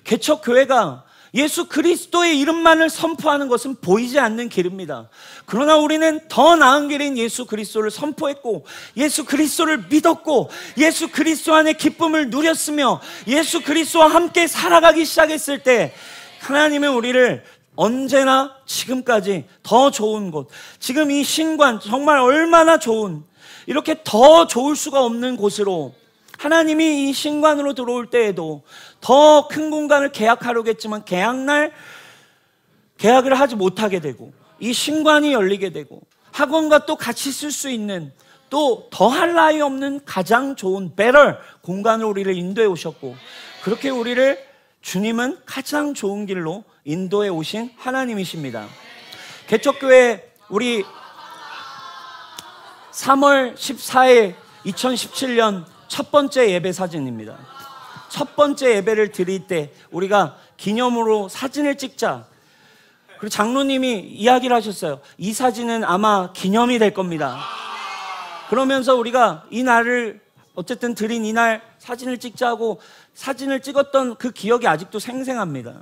개척교회가 예수 그리스도의 이름만을 선포하는 것은 보이지 않는 길입니다. 그러나 우리는 더 나은 길인 예수 그리스도를 선포했고, 예수 그리스도를 믿었고, 예수 그리스도 안에 기쁨을 누렸으며, 예수 그리스도와 함께 살아가기 시작했을 때 하나님은 우리를 언제나 지금까지 더 좋은 곳, 지금 이 신관 정말 얼마나 좋은, 이렇게 더 좋을 수가 없는 곳으로 하나님이 이 신관으로 들어올 때에도 더 큰 공간을 계약하려고 했지만 계약날 계약을 하지 못하게 되고, 이 신관이 열리게 되고, 학원과 또 같이 쓸 수 있는, 또 더할 나위 없는 가장 좋은 better 공간으로 우리를 인도해 오셨고, 그렇게 우리를 주님은 가장 좋은 길로 인도해 오신 하나님이십니다. 개척교회 우리 3월 14일 2017년 첫 번째 예배 사진입니다. 첫 번째 예배를 드릴 때 우리가 기념으로 사진을 찍자. 그리고 장로님이 이야기를 하셨어요. 이 사진은 아마 기념이 될 겁니다. 그러면서 우리가 이 날을 어쨌든 드린 이날 사진을 찍자고 사진을 찍었던 그 기억이 아직도 생생합니다.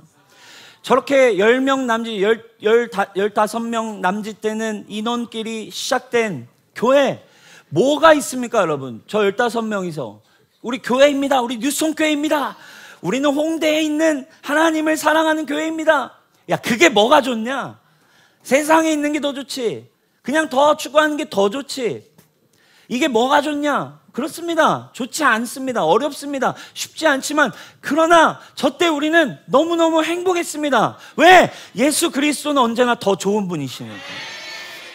저렇게 10명 남짓, 15명 남짓 되는 인원끼리 시작된 교회, 뭐가 있습니까, 여러분? 저 15명이서 우리 교회입니다. 우리 뉴송교회입니다. 우리는 홍대에 있는 하나님을 사랑하는 교회입니다. 야, 그게 뭐가 좋냐? 세상에 있는 게 더 좋지. 그냥 더 추구하는 게 더 좋지. 이게 뭐가 좋냐? 그렇습니다. 좋지 않습니다. 어렵습니다. 쉽지 않지만, 그러나 저때 우리는 너무너무 행복했습니다. 왜? 예수 그리스도는 언제나 더 좋은 분이시니까.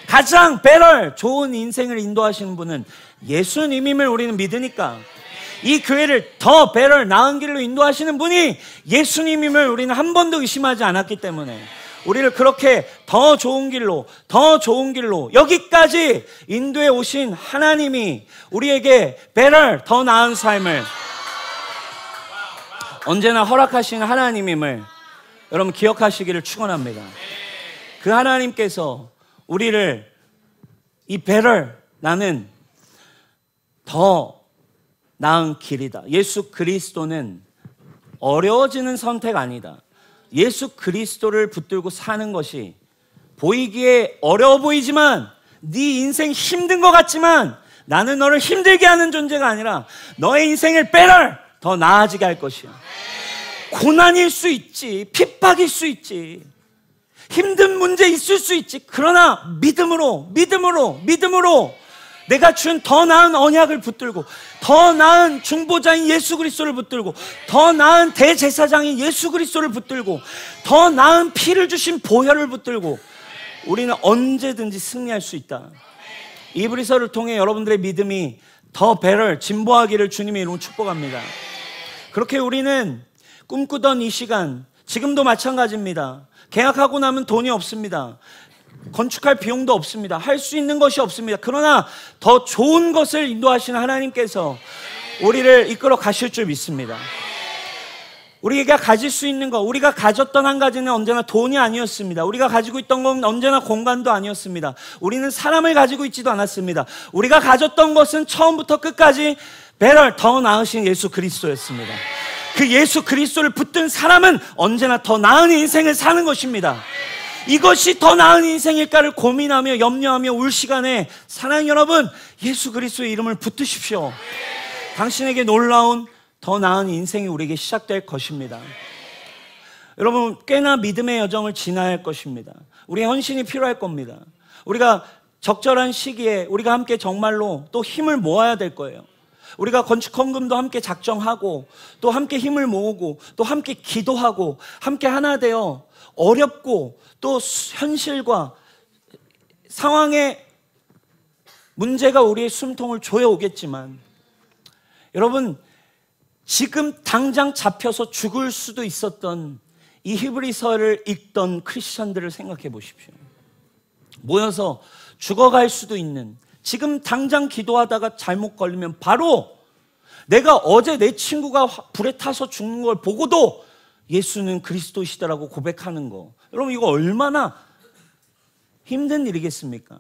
가장 better, 좋은 인생을 인도하시는 분은 예수님임을 우리는 믿으니까, 이 교회를 더 better, 나은 길로 인도하시는 분이 예수님임을 우리는 한 번도 의심하지 않았기 때문에 우리를 그렇게 더 좋은 길로, 더 좋은 길로 여기까지 인도해 오신 하나님이 우리에게 better, 더 나은 삶을 언제나 허락하시는 하나님임을 여러분 기억하시기를 축원합니다. 그 하나님께서 우리를 이 better, 나는 더 나은 길이다. 예수 그리스도는 어려워지는 선택 아니다. 예수 그리스도를 붙들고 사는 것이 보이기에 어려워 보이지만, 네 인생 힘든 것 같지만 나는 너를 힘들게 하는 존재가 아니라 너의 인생을 better, 더 나아지게 할 것이야. 고난일 수 있지, 핍박일 수 있지, 힘든 문제 있을 수 있지. 그러나 믿음으로 내가 준 더 나은 언약을 붙들고, 더 나은 중보자인 예수 그리스도를 붙들고, 더 나은 대제사장인 예수 그리스도를 붙들고, 더 나은 피를 주신 보혈을 붙들고 우리는 언제든지 승리할 수 있다. 이브리서를 통해 여러분들의 믿음이 더 better, 진보하기를 주님의 이름으로 축복합니다. 그렇게 우리는 꿈꾸던 이 시간, 지금도 마찬가지입니다. 계약하고 나면 돈이 없습니다. 건축할 비용도 없습니다. 할 수 있는 것이 없습니다. 그러나 더 좋은 것을 인도하시는 하나님께서 우리를 이끌어 가실 줄 믿습니다. 우리가 가질 수 있는 것, 우리가 가졌던 한 가지는 언제나 돈이 아니었습니다. 우리가 가지고 있던 건 언제나 공간도 아니었습니다. 우리는 사람을 가지고 있지도 않았습니다. 우리가 가졌던 것은 처음부터 끝까지 better, 더 나으신 예수 그리스도였습니다. 그 예수 그리스도를 붙든 사람은 언제나 더 나은 인생을 사는 것입니다. 이것이 더 나은 인생일까를 고민하며 염려하며 울 시간에, 사랑하는 여러분, 예수 그리스도의 이름을 붙드십시오. 당신에게 놀라운 더 나은 인생이 우리에게 시작될 것입니다. 여러분, 꽤나 믿음의 여정을 지나야 할 것입니다. 우리의 헌신이 필요할 겁니다. 우리가 적절한 시기에 우리가 함께 정말로 또 힘을 모아야 될 거예요. 우리가 건축 헌금도 함께 작정하고, 또 함께 힘을 모으고, 또 함께 기도하고, 함께 하나 되어 어렵고 또 현실과 상황의 문제가 우리의 숨통을 조여오겠지만, 여러분, 지금 당장 잡혀서 죽을 수도 있었던 이 히브리서를 읽던 크리스천들을 생각해 보십시오. 모여서 죽어갈 수도 있는, 지금 당장 기도하다가 잘못 걸리면 바로 내가 어제 내 친구가 불에 타서 죽는 걸 보고도 예수는 그리스도시다라고 고백하는 거, 여러분 이거 얼마나 힘든 일이겠습니까?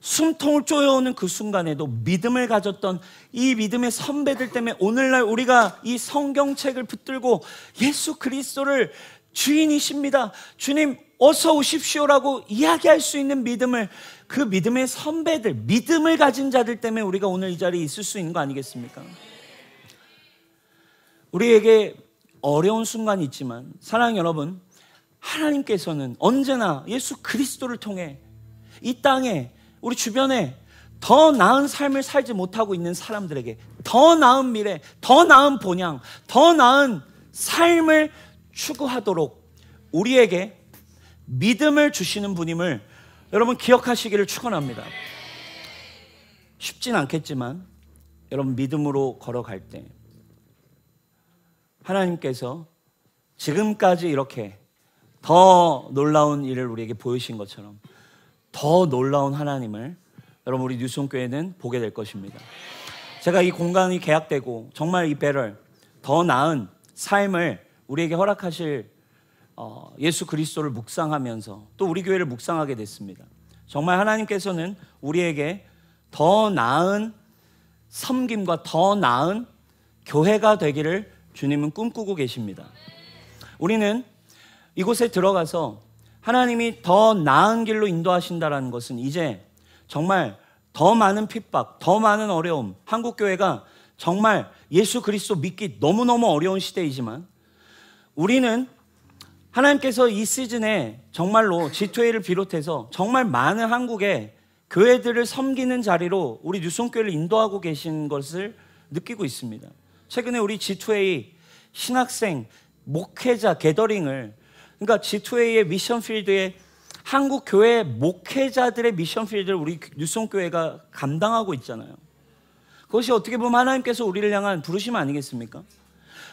숨통을 쪼여오는 그 순간에도 믿음을 가졌던 이 믿음의 선배들 때문에 오늘날 우리가 이 성경책을 붙들고 예수 그리스도를 주인이십니다, 주님 어서 오십시오라고 이야기할 수 있는 믿음을, 그 믿음의 선배들, 믿음을 가진 자들 때문에 우리가 오늘 이 자리에 있을 수 있는 거 아니겠습니까? 우리에게 어려운 순간이 있지만 사랑하는 여러분, 하나님께서는 언제나 예수 그리스도를 통해 이 땅에 우리 주변에 더 나은 삶을 살지 못하고 있는 사람들에게 더 나은 미래, 더 나은 본향, 더 나은 삶을 추구하도록 우리에게 믿음을 주시는 분임을 여러분 기억하시기를 축원합니다. 쉽진 않겠지만 여러분 믿음으로 걸어갈 때 하나님께서 지금까지 이렇게 더 놀라운 일을 우리에게 보여주신 것처럼 더 놀라운 하나님을 여러분 우리 뉴스홈교회는 보게 될 것입니다. 제가 이 공간이 계약되고 정말 이 배럴, 더 나은 삶을 우리에게 허락하실 예수 그리스도를 묵상하면서 또 우리 교회를 묵상하게 됐습니다. 정말 하나님께서는 우리에게 더 나은 섬김과 더 나은 교회가 되기를 주님은 꿈꾸고 계십니다. 우리는 이곳에 들어가서 하나님이 더 나은 길로 인도하신다는 것은 이제 정말 더 많은 핍박, 더 많은 어려움, 한국교회가 정말 예수 그리스도 믿기 너무너무 어려운 시대이지만 우리는 하나님께서 이 시즌에 정말로 G2A를 비롯해서 정말 많은 한국의 교회들을 섬기는 자리로 우리 뉴스홈교회를 인도하고 계신 것을 느끼고 있습니다. 최근에 우리 G2A 신학생, 목회자 게더링을, 그러니까 G2A의 미션 필드에 한국 교회 목회자들의 미션 필드를 우리 뉴스홈교회가 감당하고 있잖아요. 그것이 어떻게 보면 하나님께서 우리를 향한 부르심 아니겠습니까?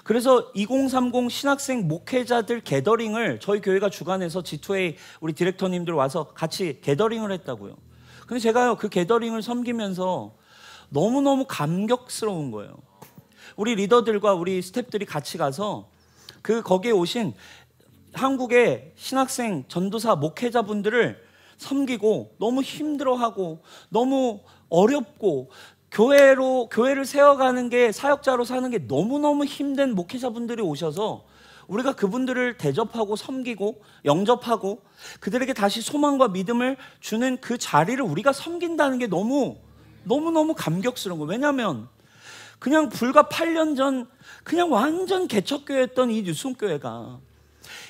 그래서 2030 신학생 목회자들 게더링을 저희 교회가 주관해서 G2A 우리 디렉터님들 와서 같이 게더링을 했다고요. 근데 제가요 그 게더링을 섬기면서 너무너무 감격스러운 거예요. 우리 리더들과 우리 스태프들이 같이 가서 거기에 오신 한국의 신학생 전도사 목회자분들을 섬기고 너무 힘들어하고 너무 어렵고 교회를 세워가는 게, 사역자로 사는 게 너무너무 힘든 목회자분들이 오셔서 우리가 그분들을 대접하고 섬기고 영접하고 그들에게 다시 소망과 믿음을 주는 그 자리를 우리가 섬긴다는 게 너무너무 감격스러운 거예요. 왜냐하면 그냥 불과 8년 전 그냥 완전 개척교회였던 이 뉴스홈교회가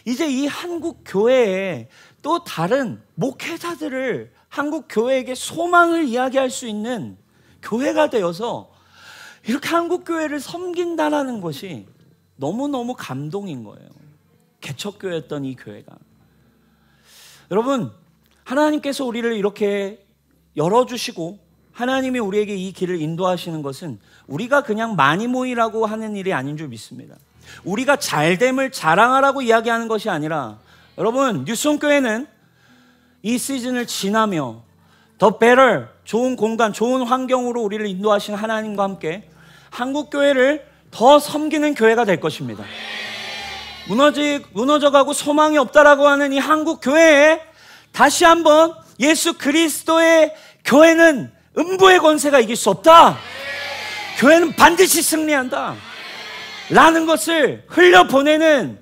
이제 이 한국 교회에 또 다른 목회자들을 한국 교회에게 소망을 이야기할 수 있는 교회가 되어서 이렇게 한국 교회를 섬긴다라는 것이 너무너무 감동인 거예요. 개척교회였던 이 교회가. 여러분, 하나님께서 우리를 이렇게 열어주시고 하나님이 우리에게 이 길을 인도하시는 것은 우리가 그냥 많이 모이라고 하는 일이 아닌 줄 믿습니다. 우리가 잘됨을 자랑하라고 이야기하는 것이 아니라, 여러분, 뉴스홈교회는 이 시즌을 지나며 더 better, 좋은 공간, 좋은 환경으로 우리를 인도하신 하나님과 함께 한국교회를 더 섬기는 교회가 될 것입니다. 무너져가고 소망이 없다라고 하는 이 한국교회에 다시 한번 예수 그리스도의 교회는 음부의 권세가 이길 수 없다, 교회는 반드시 승리한다 라는 것을 흘려보내는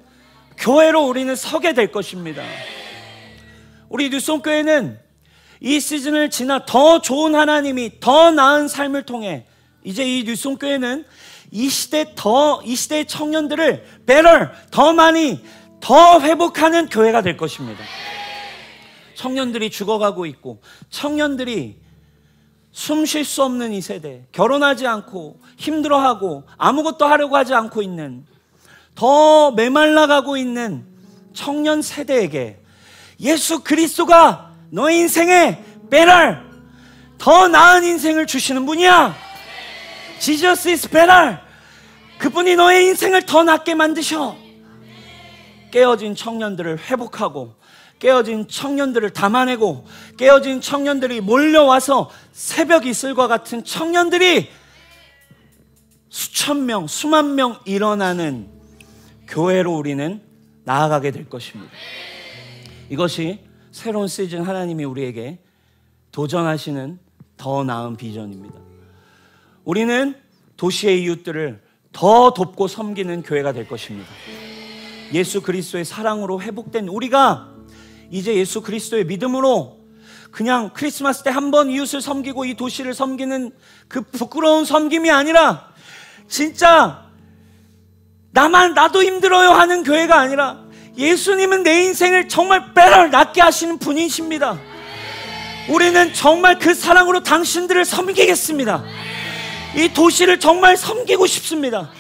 교회로 우리는 서게 될 것입니다. 우리 뉴스홈교회는 이 시즌을 지나 더 좋은 하나님이 더 나은 삶을 통해 이제 이 뉴스홈교회는 이 시대의 청년들을 better, 더 많이, 더 회복하는 교회가 될 것입니다. 청년들이 죽어가고 있고 청년들이 숨 쉴 수 없는 이 세대, 결혼하지 않고 힘들어하고 아무것도 하려고 하지 않고 있는, 더 메말라가고 있는 청년 세대에게 예수 그리스도가 너의 인생에 better, 더 나은 인생을 주시는 분이야. Jesus is better. 그분이 너의 인생을 더 낫게 만드셔. 깨어진 청년들을 회복하고, 깨어진 청년들을 담아내고, 깨어진 청년들이 몰려와서 새벽 이슬과 같은 청년들이 수천 명, 수만 명 일어나는 교회로 우리는 나아가게 될 것입니다. 이것이 새로운 시즌 하나님이 우리에게 도전하시는 더 나은 비전입니다. 우리는 도시의 이웃들을 더 돕고 섬기는 교회가 될 것입니다. 예수 그리스도의 사랑으로 회복된 우리가 이제 예수 그리스도의 믿음으로 그냥 크리스마스 때 한 번 이웃을 섬기고 이 도시를 섬기는 그 부끄러운 섬김이 아니라 진짜 나도 힘들어요 하는 교회가 아니라 예수님은 내 인생을 정말 배럴 낫게 하시는 분이십니다. 우리는 정말 그 사랑으로 당신들을 섬기겠습니다. 이 도시를 정말 섬기고 싶습니다.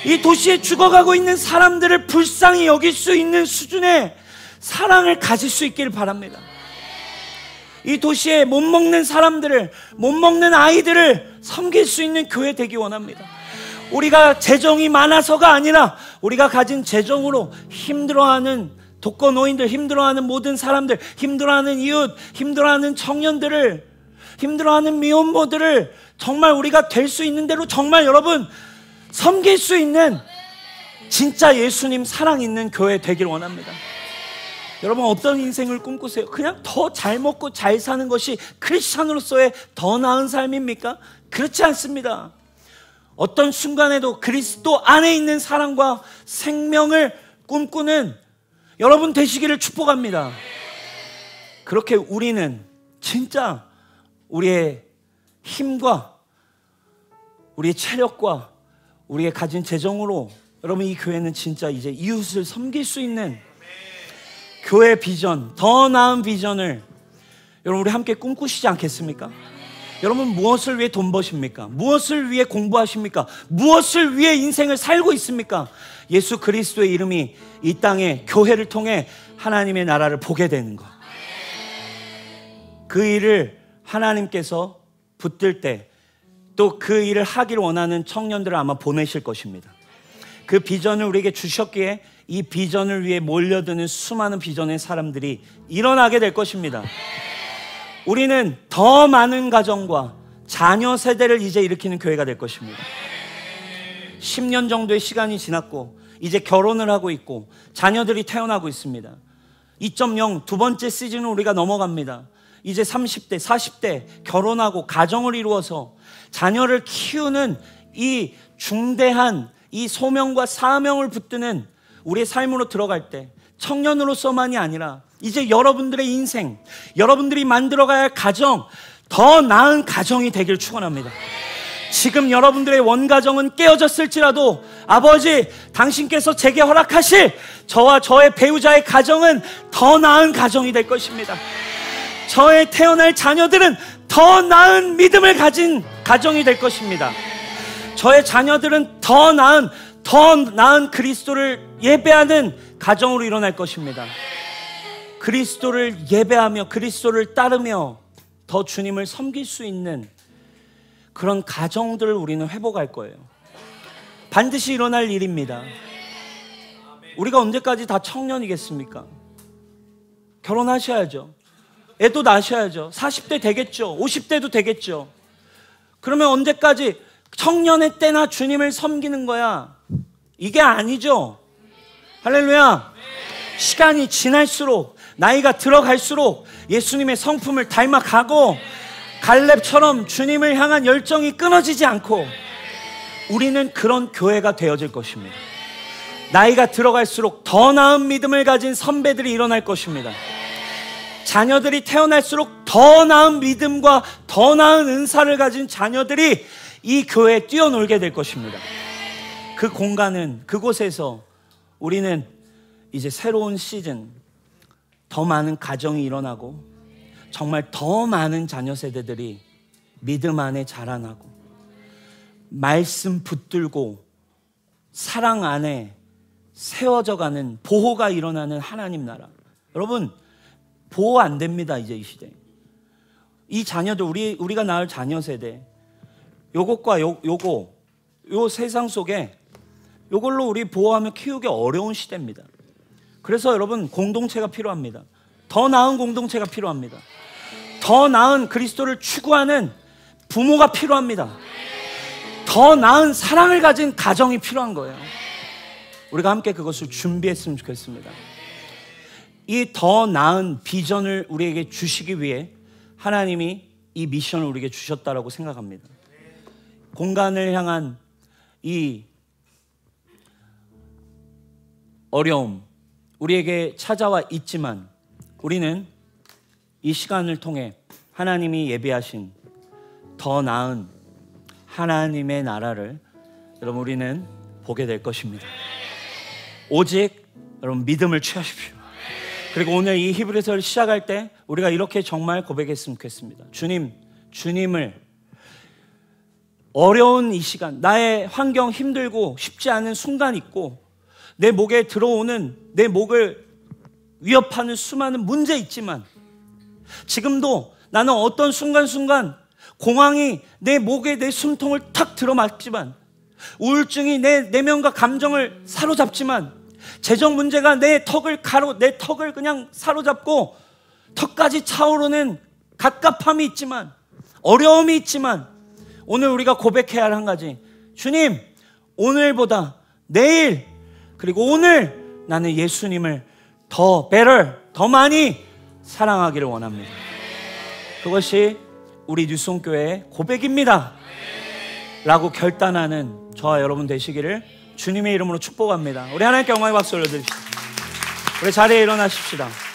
이 도시에 죽어가고 있는 사람들을 불쌍히 여길 수 있는 수준의 사랑을 가질 수 있기를 바랍니다. 이 도시에 못 먹는 사람들을, 못 먹는 아이들을 섬길 수 있는 교회 되기 원합니다. 우리가 재정이 많아서가 아니라 우리가 가진 재정으로 힘들어하는 독거노인들, 힘들어하는 모든 사람들, 힘들어하는 이웃, 힘들어하는 청년들을, 힘들어하는 미혼모들을 정말 우리가 될 수 있는 대로 정말 여러분 섬길 수 있는 진짜 예수님 사랑 있는 교회 되길 원합니다. 여러분 어떤 인생을 꿈꾸세요? 그냥 더 잘 먹고 잘 사는 것이 크리스찬으로서의 더 나은 삶입니까? 그렇지 않습니다. 어떤 순간에도 그리스도 안에 있는 사랑과 생명을 꿈꾸는 여러분 되시기를 축복합니다. 그렇게 우리는 진짜 우리의 힘과 우리의 체력과 우리의 가진 재정으로 여러분 이 교회는 진짜 이제 이웃을 섬길 수 있는 교회 비전, 더 나은 비전을 여러분 우리 함께 꿈꾸시지 않겠습니까? 여러분 무엇을 위해 돈 버십니까? 무엇을 위해 공부하십니까? 무엇을 위해 인생을 살고 있습니까? 예수 그리스도의 이름이 이 땅에 교회를 통해 하나님의 나라를 보게 되는 것. 그 일을 하나님께서 붙들 때 또 그 일을 하기를 원하는 청년들을 아마 보내실 것입니다. 그 비전을 우리에게 주셨기에 이 비전을 위해 몰려드는 수많은 비전의 사람들이 일어나게 될 것입니다. 우리는 더 많은 가정과 자녀 세대를 이제 일으키는 교회가 될 것입니다. 10년 정도의 시간이 지났고 이제 결혼을 하고 있고 자녀들이 태어나고 있습니다. 2.0 두 번째 시즌을 우리가 넘어갑니다. 이제 30대, 40대 결혼하고 가정을 이루어서 자녀를 키우는 이 중대한 이 소명과 사명을 붙드는 우리의 삶으로 들어갈 때 청년으로서만이 아니라 이제 여러분들의 인생, 여러분들이 만들어가야 할 가정, 더 나은 가정이 되길 축원합니다. 지금 여러분들의 원가정은 깨어졌을지라도 아버지 당신께서 제게 허락하실 저와 저의 배우자의 가정은 더 나은 가정이 될 것입니다. 저의 태어날 자녀들은 더 나은 믿음을 가진 가정이 될 것입니다. 저의 자녀들은 더 나은 그리스도를 예배하는 가정으로 일어날 것입니다. 그리스도를 예배하며 그리스도를 따르며 더 주님을 섬길 수 있는 그런 가정들을 우리는 회복할 거예요. 반드시 일어날 일입니다. 우리가 언제까지 다 청년이겠습니까? 결혼하셔야죠. 애도 낳으셔야죠. 40대 되겠죠. 50대도 되겠죠. 그러면 언제까지 청년의 때나 주님을 섬기는 거야? 이게 아니죠. 할렐루야. 시간이 지날수록 나이가 들어갈수록 예수님의 성품을 닮아가고 갈렙처럼 주님을 향한 열정이 끊어지지 않고 우리는 그런 교회가 되어질 것입니다. 나이가 들어갈수록 더 나은 믿음을 가진 선배들이 일어날 것입니다. 자녀들이 태어날수록 더 나은 믿음과 더 나은 은사를 가진 자녀들이 이 교회에 뛰어놀게 될 것입니다. 그 공간은 그곳에서 우리는 이제 새로운 시즌, 더 많은 가정이 일어나고 정말 더 많은 자녀 세대들이 믿음 안에 자라나고 말씀 붙들고 사랑 안에 세워져가는 보호가 일어나는 하나님 나라. 여러분 보호 안 됩니다. 이제 이 시대 이 자녀들 우리가 낳을 자녀 세대 요것과 요 세상 속에 요걸로 우리 보호하며 키우기 어려운 시대입니다. 그래서 여러분 공동체가 필요합니다. 더 나은 공동체가 필요합니다. 더 나은 그리스도를 추구하는 부모가 필요합니다. 더 나은 사랑을 가진 가정이 필요한 거예요. 우리가 함께 그것을 준비했으면 좋겠습니다. 이 더 나은 비전을 우리에게 주시기 위해 하나님이 이 미션을 우리에게 주셨다라고 생각합니다. 공간을 향한 이 어려움 우리에게 찾아와 있지만 우리는 이 시간을 통해 하나님이 예비하신 더 나은 하나님의 나라를 여러분 우리는 보게 될 것입니다. 오직 여러분 믿음을 취하십시오. 그리고 오늘 이 히브리서를 시작할 때 우리가 이렇게 정말 고백했으면 좋겠습니다. 주님을 어려운 이 시간, 나의 환경 힘들고 쉽지 않은 순간 있고 내 목에 들어오는, 내 목을 위협하는 수많은 문제 있지만 지금도 나는 어떤 순간순간 공황이 내 목에 내 숨통을 탁 들어맞지만, 우울증이 내 내면과 감정을 사로잡지만, 재정 문제가 내 턱을 그냥 사로잡고 턱까지 차오르는 갑갑함이 있지만, 어려움이 있지만, 오늘 우리가 고백해야 할 한 가지, 주님, 오늘보다 내일 그리고 오늘 나는 예수님을 더 많이 사랑하기를 원합니다. 그것이 우리 뉴송교회의 고백입니다 라고 결단하는 저와 여러분 되시기를 주님의 이름으로 축복합니다. 우리 하나님께 영광의 박수 올려드립시다. 우리 자리에 일어나십시다.